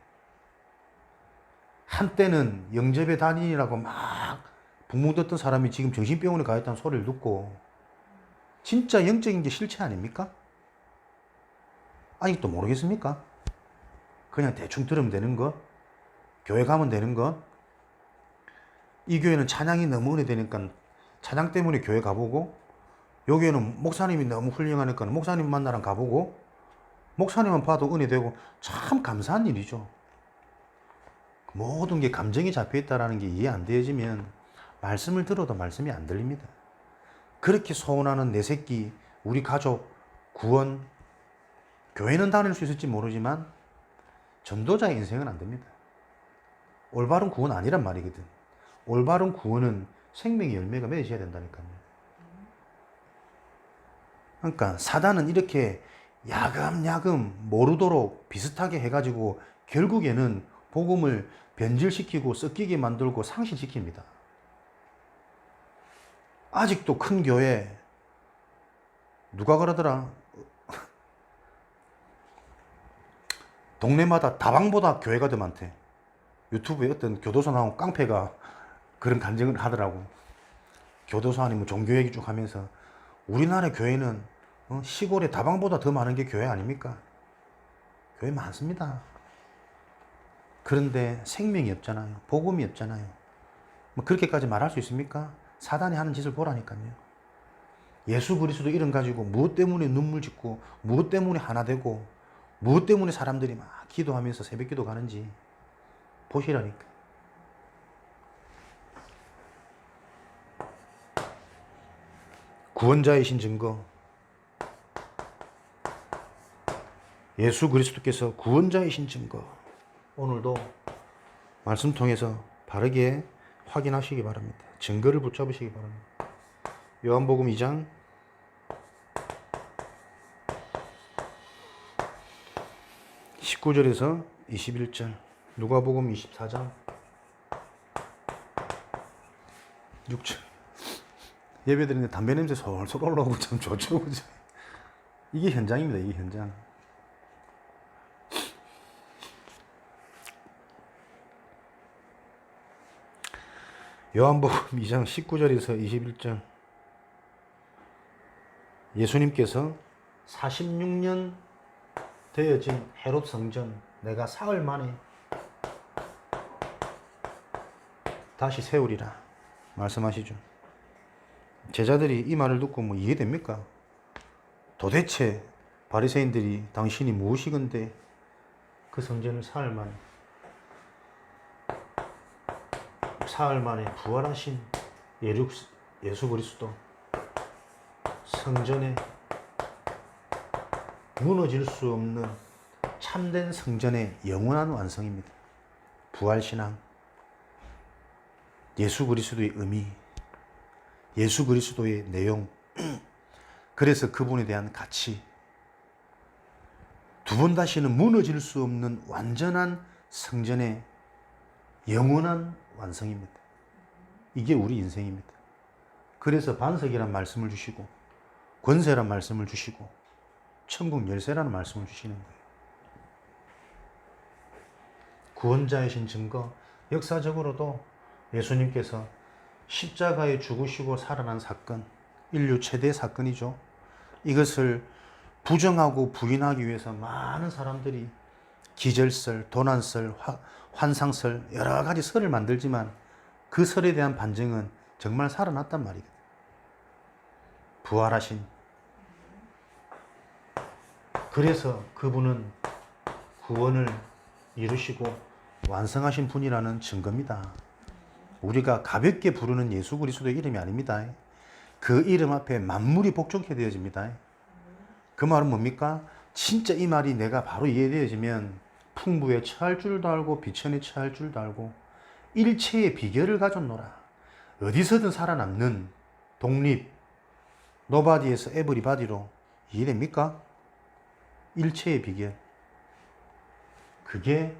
S1: 한때는 영접의 단인이라고 막 붕붕떴던 사람이 지금 정신병원에 가 있다는 소리를 듣고 진짜 영적인 게 실체 아닙니까? 아직도 모르겠습니까? 그냥 대충 들으면 되는 것? 교회 가면 되는 것? 이 교회는 찬양이 너무 은혜되니까 찬양 때문에 교회 가보고, 요 교회는 목사님이 너무 훌륭하니까 목사님 만나러 가보고, 목사님만 봐도 은혜되고, 참 감사한 일이죠. 모든 게 감정이 잡혀있다는 게 이해 안 되어지면 말씀을 들어도 말씀이 안 들립니다. 그렇게 소원하는 내 새끼, 우리 가족, 구원, 교회는 다닐 수 있을지 모르지만 전도자의 인생은 안 됩니다. 올바른 구원 아니란 말이거든. 올바른 구원은 생명의 열매가 맺어야 된다니까요. 그러니까 사단은 이렇게 야금야금 모르도록 비슷하게 해가지고 결국에는 복음을 변질시키고 섞이게 만들고 상실시킵니다. 아직도 큰 교회 누가 그러더라? 동네마다 다방보다 교회가 더 많대. 유튜브에 어떤 교도소 나온 깡패가 그런 간증을 하더라고. 교도소 아니면 종교 얘기 쭉 하면서 우리나라 교회는 시골에 다방보다 더 많은 게 교회 아닙니까? 교회 많습니다. 그런데 생명이 없잖아요. 복음이 없잖아요. 뭐 그렇게까지 말할 수 있습니까? 사단이 하는 짓을 보라니까요. 예수 그리스도 이름 가지고 무엇 때문에 눈물 짓고 무엇 때문에 하나 되고 무엇 때문에 사람들이 막 기도하면서 새벽 기도 가는지 보시라니까. 구원자이신 증거, 예수 그리스도께서 구원자이신 증거, 오늘도 말씀 통해서 바르게 확인하시기 바랍니다. 증거를 붙잡으시기 바랍니다. 요한복음 2장 19절에서 21절, 누가복음 24장 6절. 예배 드리는데 담배 냄새 솔솔 올라오고 참 좋죠, 그죠? 이게 현장입니다. 이게 현장. 요한복음 2장 19절에서 21절. 예수님께서 46년 되어진 헤롯 성전 내가 사흘 만에 다시 세우리라 말씀하시죠. 제자들이 이 말을 듣고 뭐 이해됩니까? 도대체 바리새인들이 당신이 무엇이건대 그 성전을 사흘 만에 부활하신 예수 그리스도, 성전에 무너질 수 없는 참된 성전의 영원한 완성입니다. 부활신앙, 예수 그리스도의 의미, 예수 그리스도의 내용, 그래서 그분에 대한 가치, 두 번 다시는 무너질 수 없는 완전한 성전의 영원한 완성입니다. 이게 우리 인생입니다. 그래서 반석이란 말씀을 주시고 권세란 말씀을 주시고 천국 열쇠라는 말씀을 주시는 거예요. 구원자이신 증거, 역사적으로도 예수님께서 십자가에 죽으시고 살아난 사건, 인류 최대 사건이죠. 이것을 부정하고 부인하기 위해서 많은 사람들이 기절설, 도난설, 환상설, 여러 가지 설을 만들지만 그 설에 대한 반증은 정말 살아났단 말이거든요. 부활하신. 그래서 그분은 구원을 이루시고 완성하신 분이라는 증거입니다. 우리가 가볍게 부르는 예수 그리스도의 이름이 아닙니다. 그 이름 앞에 만물이 복종케 되어집니다. 그 말은 뭡니까? 진짜 이 말이 내가 바로 이해되어지면 풍부에 처할 줄도 알고 비천에 처할 줄도 알고 일체의 비결을 가졌노라. 어디서든 살아남는 독립, 노바디에서 에브리바디로 이해됩니까? 일체의 비결. 그게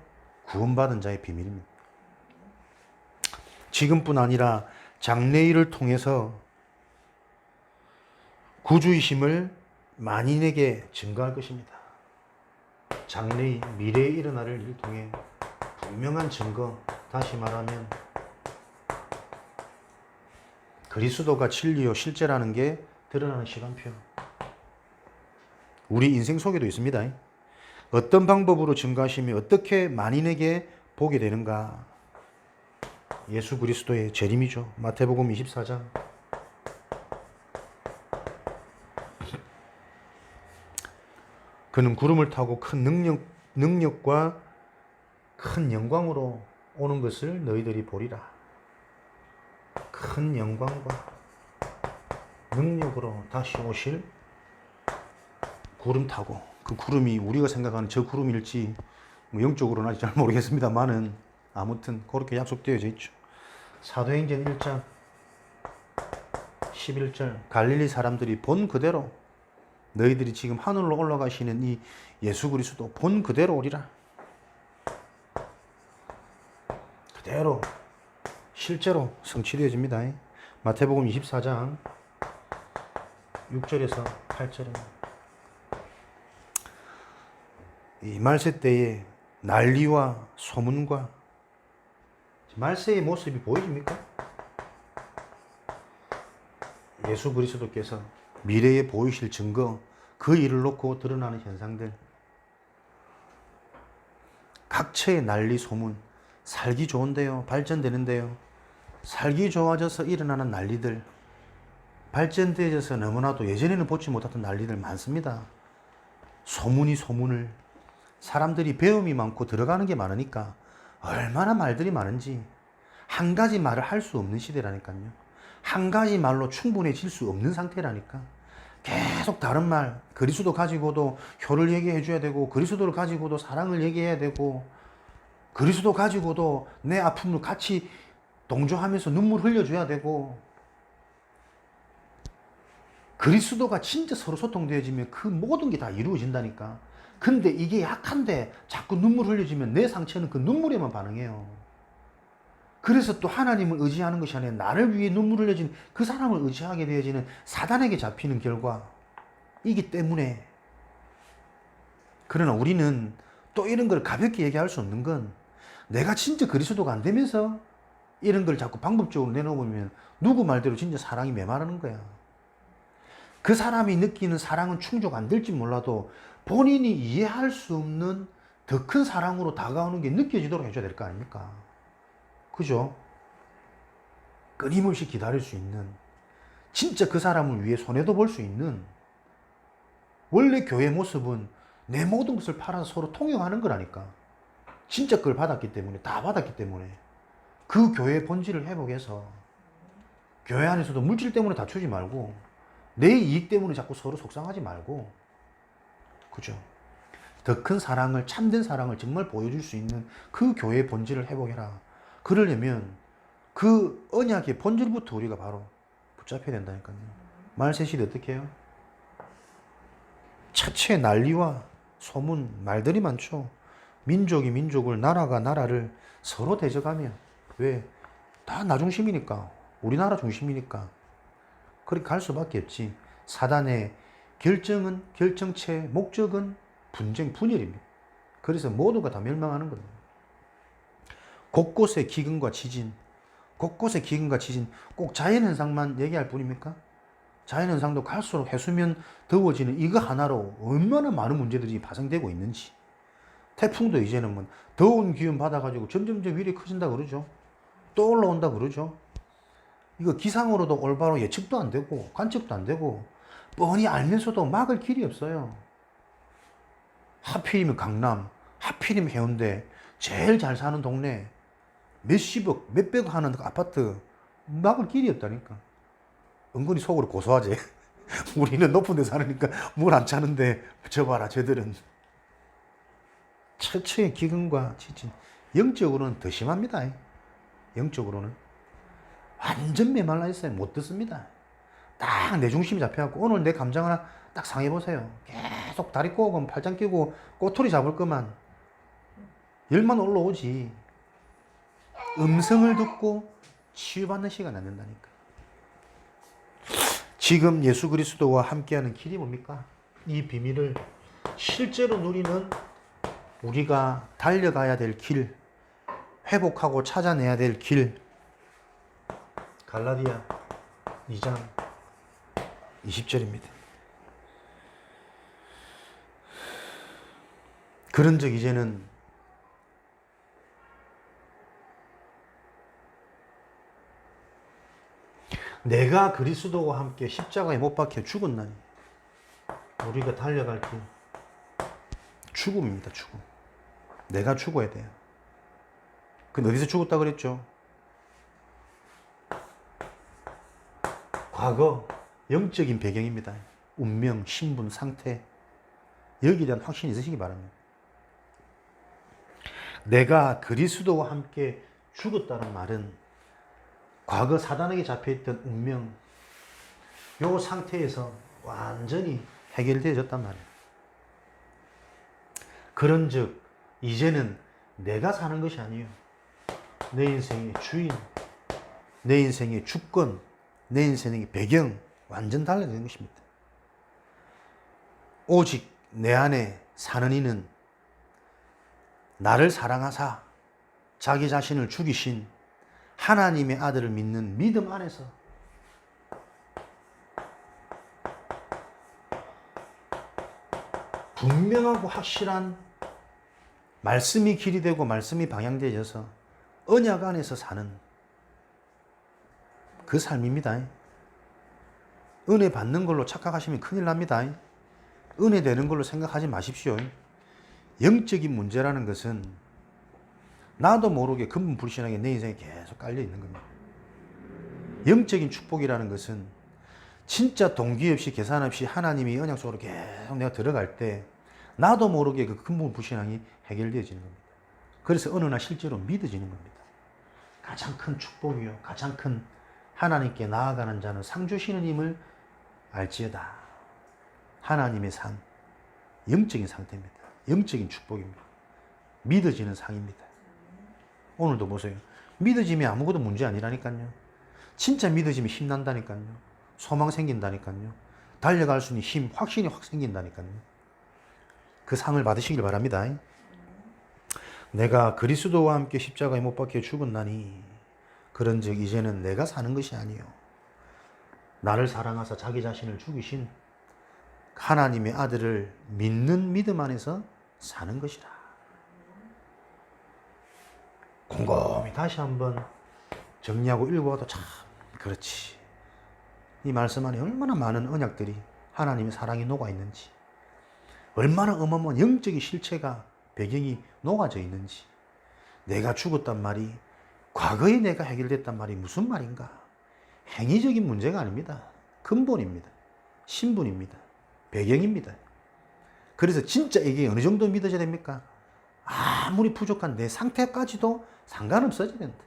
S1: 구원받은 자의 비밀입니다. 지금뿐 아니라 장래일을 통해서 구주이심을 만인에게 증거할 것입니다. 장래일, 미래에 일어날 일을 통해 분명한 증거, 다시 말하면 그리스도가 진리요 실제라는 게 드러나는 시간표. 우리 인생 속에도 있습니다. 어떤 방법으로 증거하시며 어떻게 만인에게 보게 되는가. 예수 그리스도의 재림이죠. 마태복음 24장. 그는 구름을 타고 큰 능력과 큰 영광으로 오는 것을 너희들이 보리라. 큰 영광과 능력으로 다시 오실 구름 타고, 그 구름이 우리가 생각하는 저 구름일지 영적으로는 아직 잘 모르겠습니다만은 아무튼 그렇게 약속되어져 있죠. 사도행전 1장 11절 갈릴리 사람들이 본 그대로 너희들이 지금 하늘로 올라가시는 이 예수 그리스도 본 그대로 오리라. 그대로 실제로 성취되어집니다. 마태복음 24장 6절에서 8절입니다. 이 말세 때에 난리와 소문과 말세의 모습이 보여집니까? 예수 그리스도께서 미래에 보이실 증거, 그 일을 놓고 드러나는 현상들, 각처의 난리 소문, 살기 좋은데요, 발전되는데요, 살기 좋아져서 일어나는 난리들, 발전되어져서 너무나도 예전에는 보지 못했던 난리들 많습니다. 소문이 소문을, 사람들이 배움이 많고 들어가는 게 많으니까 얼마나 말들이 많은지 한 가지 말을 할 수 없는 시대라니까요. 한 가지 말로 충분해질 수 없는 상태라니까. 계속 다른 말, 그리스도 가지고도 효를 얘기해 줘야 되고, 그리스도를 가지고도 사랑을 얘기해야 되고, 그리스도 가지고도 내 아픔을 같이 동조하면서 눈물 흘려줘야 되고, 그리스도가 진짜 서로 소통되어지면 그 모든 게 다 이루어진다니까. 근데 이게 약한데 자꾸 눈물 흘려지면 내 상처는 그 눈물에만 반응해요. 그래서 또 하나님을 의지하는 것이 아니라 나를 위해 눈물 흘려진 그 사람을 의지하게 되어지는 사단에게 잡히는 결과이기 때문에. 그러나 우리는 또 이런 걸 가볍게 얘기할 수 없는 건, 내가 진짜 그리스도가 안 되면서 이런 걸 자꾸 방법적으로 내놓으면 누구 말대로 진짜 사랑이 메마르는 거야. 그 사람이 느끼는 사랑은 충족 안 될지 몰라도 본인이 이해할 수 없는 더 큰 사랑으로 다가오는 게 느껴지도록 해줘야 될 거 아닙니까? 그죠? 끊임없이 기다릴 수 있는, 진짜 그 사람을 위해 손해도 볼 수 있는 원래 교회 모습은 내 모든 것을 팔아서 서로 통용하는 거라니까. 진짜 그걸 받았기 때문에, 다 받았기 때문에. 그 교회의 본질을 회복해서 교회 안에서도 물질 때문에 다투지 말고 내 이익 때문에 자꾸 서로 속상하지 말고, 그죠? 더 큰 사랑을, 참된 사랑을 정말 보여줄 수 있는 그 교회의 본질을 회복해라. 그러려면 그 언약의 본질부터 우리가 바로 붙잡혀야 된다니까요. 말세시대 어떻게 해요? 차체 난리와 소문, 말들이 많죠. 민족이 민족을, 나라가 나라를 서로 대적하며. 왜? 다 나 중심이니까. 우리나라 중심이니까. 그렇게 갈 수밖에 없지. 사단의 결정은, 결정체, 목적은 분쟁, 분열입니다. 그래서 모두가 다 멸망하는 겁니다. 곳곳에 기근과 지진, 곳곳에 기근과 지진, 꼭 자연현상만 얘기할 뿐입니까? 자연현상도 갈수록 해수면 더워지는 이거 하나로 얼마나 많은 문제들이 발생되고 있는지. 태풍도 이제는 뭐 더운 기운 받아가지고 점점점 위력이 커진다 그러죠. 또 올라온다 그러죠. 이거 기상으로도 올바로 예측도 안 되고 관측도 안 되고 뻔히 알면서도 막을 길이 없어요. 하필이면 강남, 하필이면 해운대, 제일 잘 사는 동네, 몇십억, 몇백억 하는 아파트 막을 길이 없다니까. 은근히 속으로 고소하지. 우리는 높은 데 사니까 물 안 차는데 저 봐라 저들은. 처처의 기근과 지진, 영적으로는 더 심합니다. 영적으로는 완전 메말라 있어요. 못 듣습니다. 딱 내 중심이 잡혀갖고 오늘 내 감정 하나 딱 상해보세요. 계속 다리 꼬고 팔짱 끼고 꼬투리 잡을 것만 열만 올라오지. 음성을 듣고 치유받는 시간 안 된다니까. 지금 예수 그리스도와 함께하는 길이 뭡니까? 이 비밀을 실제로 누리는 우리가 달려가야 될 길, 회복하고 찾아내야 될 길. 갈라디아 2장 20절입니다. 그런즉 이제는 내가 그리스도와 함께 십자가에 못 박혀 죽었나니. 우리가 달려갈 길 죽음입니다. 죽음. 내가 죽어야 돼요. 근데 어디서 죽었다 그랬죠? 과거, 영적인 배경입니다. 운명, 신분, 상태. 여기에 대한 확신이 있으시기 바랍니다. 내가 그리스도와 함께 죽었다는 말은 과거 사단에게 잡혀있던 운명, 요 상태에서 완전히 해결되어졌단 말이에요. 그런즉 이제는 내가 사는 것이 아니에요. 내 인생의 주인, 내 인생의 주권, 내 인생의 배경 완전 달라지는 것입니다. 오직 내 안에 사는 이는 나를 사랑하사 자기 자신을 죽이신 하나님의 아들을 믿는 믿음 안에서 분명하고 확실한 말씀이 길이 되고 말씀이 방향되어져서 언약 안에서 사는 그 삶입니다. 은혜 받는 걸로 착각하시면 큰일 납니다. 은혜 되는 걸로 생각하지 마십시오. 영적인 문제라는 것은 나도 모르게 근본 불신하게 내 인생에 계속 깔려 있는 겁니다. 영적인 축복이라는 것은 진짜 동기 없이 계산 없이 하나님이 언약 속으로 계속 내가 들어갈 때 나도 모르게 그 근본 불신앙이 해결되어지는 겁니다. 그래서 어느 날 실제로 믿어지는 겁니다. 가장 큰 축복이요, 가장 큰 하나님께 나아가는 자는 상 주시는 힘을 알지어다. 하나님의 상, 영적인 상태입니다. 영적인 축복입니다. 믿어지는 상입니다. 오늘도 보세요. 믿어지면 아무것도 문제 아니라니까요. 진짜 믿어지면 힘난다니까요. 소망 생긴다니까요. 달려갈 수 있는 힘, 확신이 확 생긴다니까요. 그 상을 받으시길 바랍니다. 내가 그리스도와 함께 십자가에 못 박혀 죽었나니 그런즉 이제는 내가 사는 것이 아니요 나를 사랑하사 자기 자신을 죽이신 하나님의 아들을 믿는 믿음 안에서 사는 것이라. 곰곰이 다시 한번 정리하고 읽어봐도 참 그렇지. 이 말씀 안에 얼마나 많은 언약들이 하나님의 사랑이 녹아 있는지, 얼마나 어마어마한 영적인 실체가 배경이 녹아져 있는지. 내가 죽었단 말이, 과거에 내가 해결됐단 말이 무슨 말인가? 행위적인 문제가 아닙니다. 근본입니다. 신분입니다. 배경입니다. 그래서 진짜 이게 어느 정도 믿어져야 됩니까? 아무리 부족한 내 상태까지도 상관없어져야 된다.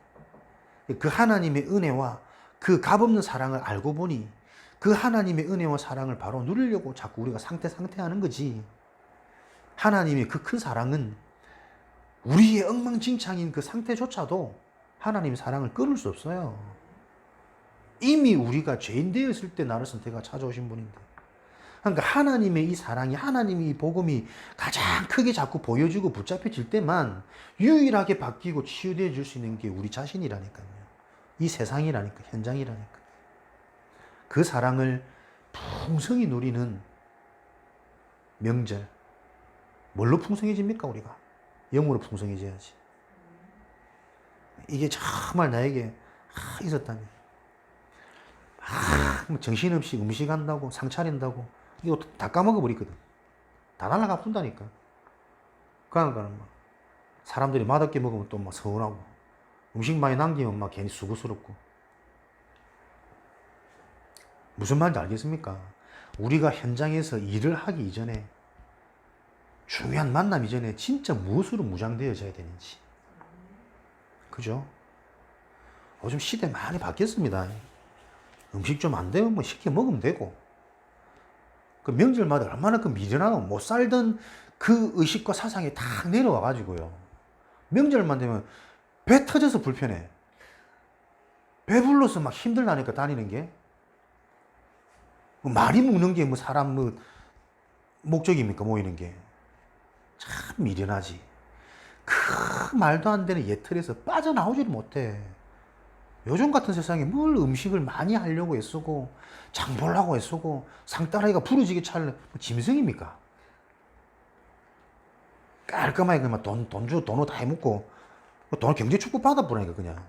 S1: 그 하나님의 은혜와 그 값없는 사랑을 알고 보니 그 하나님의 은혜와 사랑을 바로 누리려고 자꾸 우리가 상태 하는 거지. 하나님의 그 큰 사랑은 우리의 엉망진창인 그 상태조차도 하나님의 사랑을 끊을 수 없어요. 이미 우리가 죄인 되었을 때 나를 선택하고 찾아오신 분인데. 그러니까 하나님의 이 사랑이, 하나님의 이 복음이 가장 크게 자꾸 보여지고 붙잡혀질 때만 유일하게 바뀌고 치유되어 줄 수 있는 게 우리 자신이라니까요. 이 세상이라니까, 현장이라니까. 그 사랑을 풍성히 누리는 명절. 뭘로 풍성해집니까, 우리가? 영으로 풍성해져야지. 이게 정말 나에게 있었다면. 정신없이 음식한다고, 상 차린다고, 이거 다 까먹어버리거든. 다 날라가 푼다니까. 그러니까 막 사람들이 맛없게 먹으면 또 막 서운하고, 음식 많이 남기면 막 괜히 수고스럽고. 무슨 말인지 알겠습니까? 우리가 현장에서 일을 하기 이전에, 중요한 만남 이전에 진짜 무엇으로 무장되어져야 되는지. 그죠? 요즘 시대 많이 바뀌었습니다. 음식 좀 안 되면 뭐 시켜 먹으면 되고. 그 명절마다 얼마나 그 미련하고 못 살던 그 의식과 사상이 탁 내려와가지고요. 명절만 되면 배 터져서 불편해. 배불러서 막 힘들다니까 다니는 게. 많이 먹는 게 뭐 사람 뭐 목적입니까, 모이는 게. 참 미련하지. 그 말도 안 되는 예틀에서 빠져나오지를 못해. 요즘 같은 세상에 뭘 음식을 많이 하려고 애쓰고 장 보려고 애쓰고 상따라이가 부러지게 찰 뭐 짐승입니까? 깔끔하게 그냥 돈 주고 돈으로 다 해먹고 돈 경제 축복 받아보라니까 그냥.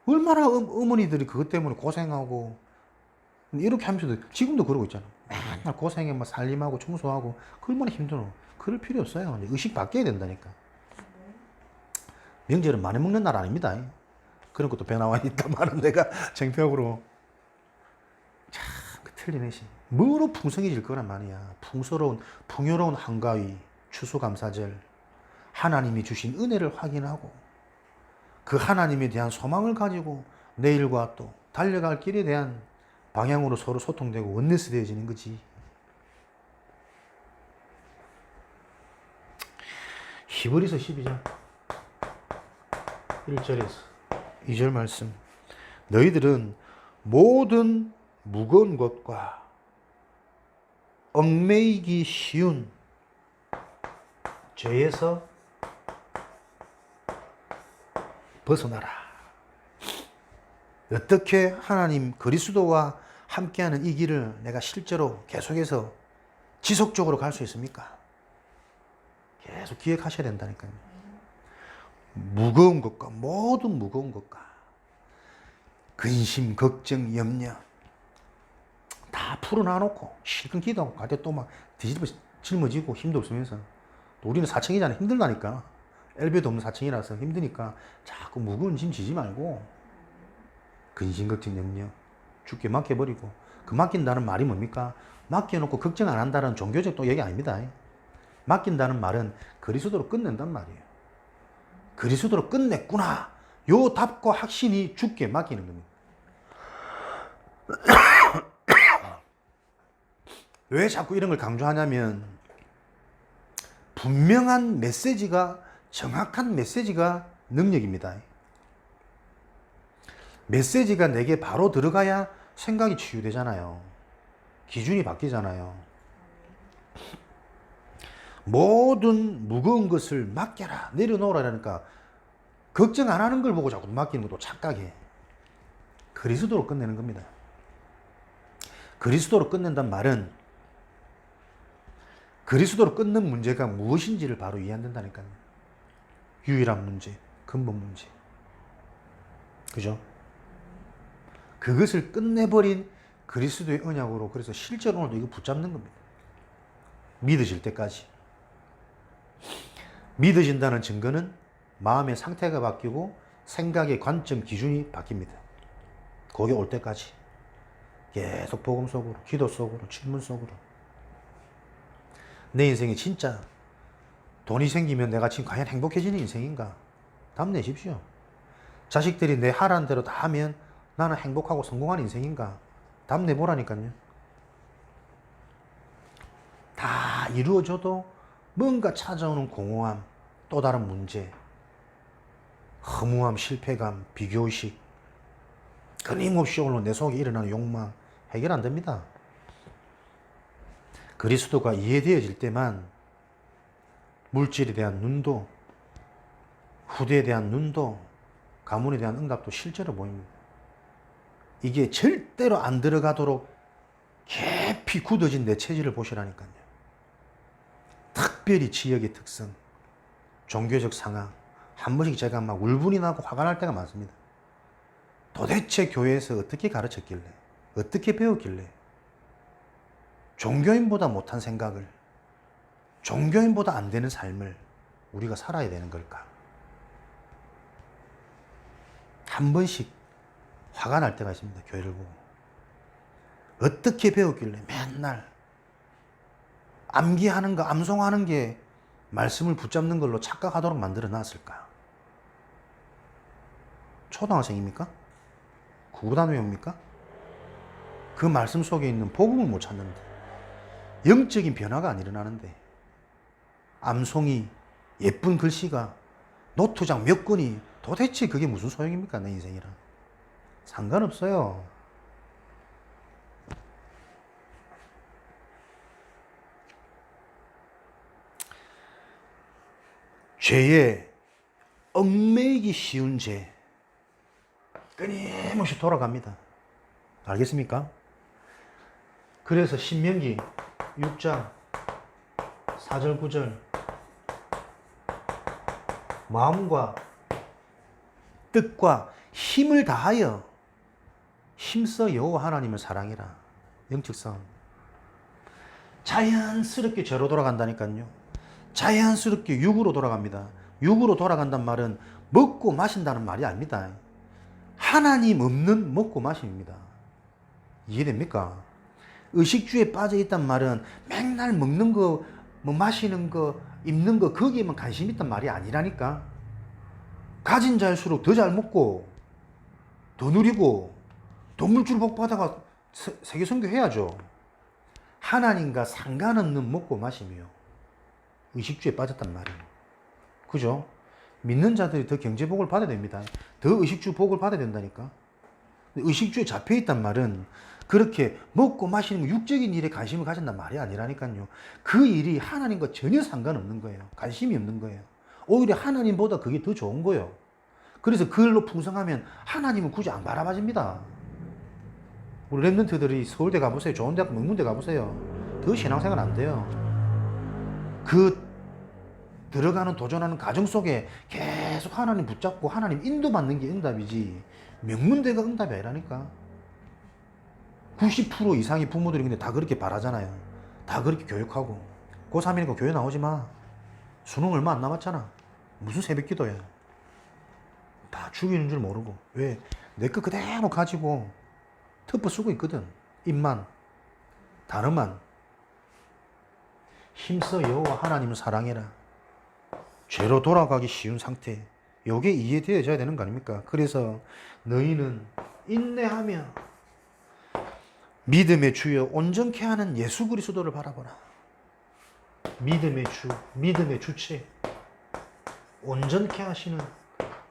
S1: 얼마나 어머니들이 그것 때문에 고생하고 이렇게 하면서도 지금도 그러고 있잖아. 맨날 고생해 막 살림하고 청소하고 얼마나 힘들어. 그럴 필요 없어요. 의식 바뀌어야 된다니까. 명절은 많이 먹는 날 아닙니다. 그런 것도 배 나와 있단 말은 내가 창피하고 참 틀린 의식. 뭐로 풍성해질 거란 말이야. 풍요로운 한가위, 추수감사절, 하나님이 주신 은혜를 확인하고 그 하나님에 대한 소망을 가지고 내일과 또 달려갈 길에 대한 방향으로 서로 소통되고 원네스 되어지는 거지. 히브리서 12장 1절에서 2절 말씀. 너희들은 모든 무거운 것과 얽매이기 쉬운 죄에서 벗어나라. 어떻게 하나님 그리스도와 함께하는 이 길을 내가 실제로 계속해서 지속적으로 갈 수 있습니까? 계속 기억하셔야 된다니까요. 무거운 것과 모든 무거운 것과 근심, 걱정, 염려 다 풀어놔놓고 실컷 기도하고 갈 때 또 막 뒤집어 짊어지고 힘도 없으면서 또 우리는 사층이잖아. 힘들다니까. 엘베도 없는 사층이라서 힘드니까 자꾸 무거운 짐 지지 말고 근심, 걱정, 염려 주께 맡겨버리고. 그 맡긴다는 말이 뭡니까? 맡겨놓고 걱정 안 한다는 종교적 또 얘기 아닙니다. 맡긴다는 말은 그리스도로 끝낸단 말이에요. 그리스도로 끝냈구나. 요 답과 확신이 주께 맡기는 겁니다. 왜 자꾸 이런 걸 강조하냐면 분명한 메시지가, 정확한 메시지가 능력입니다. 메시지가 내게 바로 들어가야 생각이 치유되잖아요. 기준이 바뀌잖아요. 모든 무거운 것을 맡겨라, 내려놓으라니까 걱정 안 하는 걸 보고 자꾸 맡기는 것도 착각해. 그리스도로 끝내는 겁니다. 그리스도로 끝낸단 말은 그리스도로 끊는 문제가 무엇인지를 바로 이해 안 된다니까요. 유일한 문제, 근본 문제. 그죠? 그것을 끝내버린 그리스도의 언약으로, 그래서 실제로 오늘도 이거 붙잡는 겁니다. 믿어질 때까지. 믿어진다는 증거는 마음의 상태가 바뀌고 생각의 관점 기준이 바뀝니다. 거기 올 때까지 계속 복음 속으로, 기도 속으로, 질문 속으로. 내 인생이 진짜 돈이 생기면 내가 지금 과연 행복해지는 인생인가? 답 내십시오. 자식들이 내 하라는 대로 다 하면 나는 행복하고 성공한 인생인가? 답 내보라니까요. 다 이루어져도 뭔가 찾아오는 공허함, 또 다른 문제, 허무함, 실패감, 비교의식, 끊임없이 오는 내 속에 일어나는 욕망, 해결 안 됩니다. 그리스도가 이해되어질 때만 물질에 대한 눈도, 후대에 대한 눈도, 가문에 대한 응답도 실제로 보입니다. 이게 절대로 안 들어가도록 깊이 굳어진 내 체질을 보시라니까요. 특별히 지역의 특성, 종교적 상황, 한 번씩 제가 막 울분이 나고 화가 날 때가 많습니다. 도대체 교회에서 어떻게 가르쳤길래, 어떻게 배웠길래 종교인보다 못한 생각을, 종교인보다 안 되는 삶을 우리가 살아야 되는 걸까? 한 번씩 화가 날 때가 있습니다. 교회를 보고. 어떻게 배웠길래 맨날 암기하는 거, 암송하는 게 말씀을 붙잡는 걸로 착각하도록 만들어 놨을까? 초등학생입니까? 구구단회입니까? 그 말씀 속에 있는 복음을 못 찾는데, 영적인 변화가 안 일어나는데, 암송이, 예쁜 글씨가, 노트장 몇 권이 도대체 그게 무슨 소용입니까? 내 인생이랑. 상관없어요. 죄에 얽매이기 쉬운 죄, 끊임없이 돌아갑니다. 알겠습니까? 그래서 신명기 6장 4절 9절 마음과 뜻과 힘을 다하여 힘써 여호와 하나님을 사랑해라. 영적 싸움. 자연스럽게 죄로 돌아간다니까요. 자연스럽게 육으로 돌아갑니다. 육으로 돌아간단 말은 먹고 마신다는 말이 아닙니다. 하나님 없는 먹고 마심입니다. 이해됩니까? 의식주에 빠져 있단 말은 맨날 먹는 거, 뭐 마시는 거, 입는 거, 거기에만 관심 있단 말이 아니라니까. 가진 자일수록 더 잘 먹고, 더 누리고, 돈물줄 복받아가 세계 선교해야죠. 하나님과 상관없는 먹고 마시며 의식주에 빠졌단 말이에요. 그죠? 믿는 자들이 더 경제복을 받아야 됩니다. 더 의식주 복을 받아야 된다니까. 의식주에 잡혀있단 말은 그렇게 먹고 마시는 육적인 일에 관심을 가진단 말이 아니라니까요. 그 일이 하나님과 전혀 상관없는 거예요. 관심이 없는 거예요. 오히려 하나님보다 그게 더 좋은 거예요. 그래서 그걸로 풍성하면 하나님은 굳이 안 바라봐집니다. 우리 랩런트들이 서울대 가보세요. 좋은 대학 명문대 가보세요. 더 신앙생활 안 돼요. 그 들어가는 도전하는 과정 속에 계속 하나님 붙잡고 하나님 인도받는 게 응답이지 명문대가 응답이 아니라니까. 90% 이상의 부모들이 근데 다 그렇게 바라잖아요. 다 그렇게 교육하고. 고3이니까 교회 나오지 마. 수능 얼마 안 남았잖아. 무슨 새벽 기도야. 다 죽이는 줄 모르고. 왜? 내 거 그대로 가지고 터프 쓰고 있거든. 입만, 단어만. 힘써 여호와 하나님을 사랑해라. 죄로 돌아가기 쉬운 상태. 요게 이해되어져야 되는 거 아닙니까? 그래서 너희는 인내하며 믿음의 주여 온전케 하는 예수 그리스도를 바라보라. 믿음의 주, 믿음의 주체, 온전케 하시는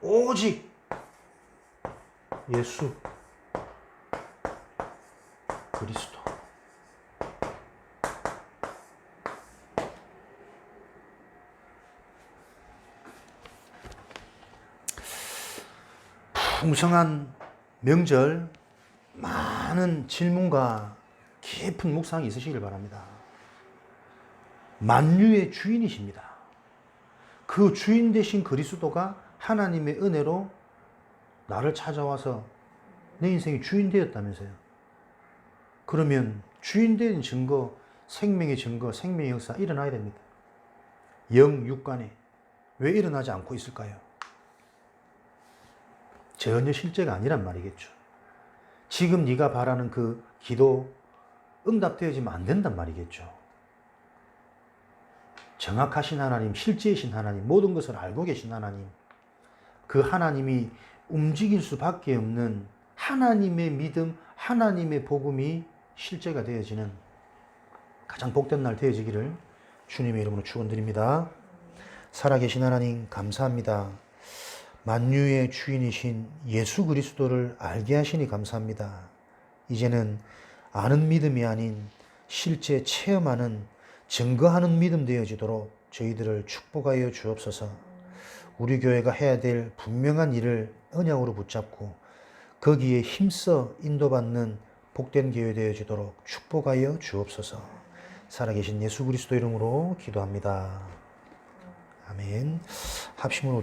S1: 오직 예수 그리스도. 풍성한 명절, 많은 질문과 깊은 묵상이 있으시길 바랍니다. 만유의 주인이십니다. 그 주인 되신 그리스도가 하나님의 은혜로 나를 찾아와서 내 인생의 주인 되었다면서요. 그러면 주인 된 증거, 생명의 증거, 생명의 역사 일어나야 됩니다. 영, 육간에. 왜 일어나지 않고 있을까요? 전혀 실제가 아니란 말이겠죠. 지금 네가 바라는 그 기도 응답되어지면 안 된단 말이겠죠. 정확하신 하나님, 실제이신 하나님, 모든 것을 알고 계신 하나님, 그 하나님이 움직일 수밖에 없는 하나님의 믿음, 하나님의 복음이 실제가 되어지는 가장 복된 날 되어지기를 주님의 이름으로 축원드립니다. 살아계신 하나님 감사합니다. 만유의 주인이신 예수 그리스도를 알게 하시니 감사합니다. 이제는 아는 믿음이 아닌 실제 체험하는, 증거하는 믿음 되어지도록 저희들을 축복하여 주옵소서. 우리 교회가 해야 될 분명한 일을 언약으로 붙잡고 거기에 힘써 인도받는 복된 교회 되어지도록 축복하여 주옵소서. 살아계신 예수 그리스도 이름으로 기도합니다. 아멘. 합심으로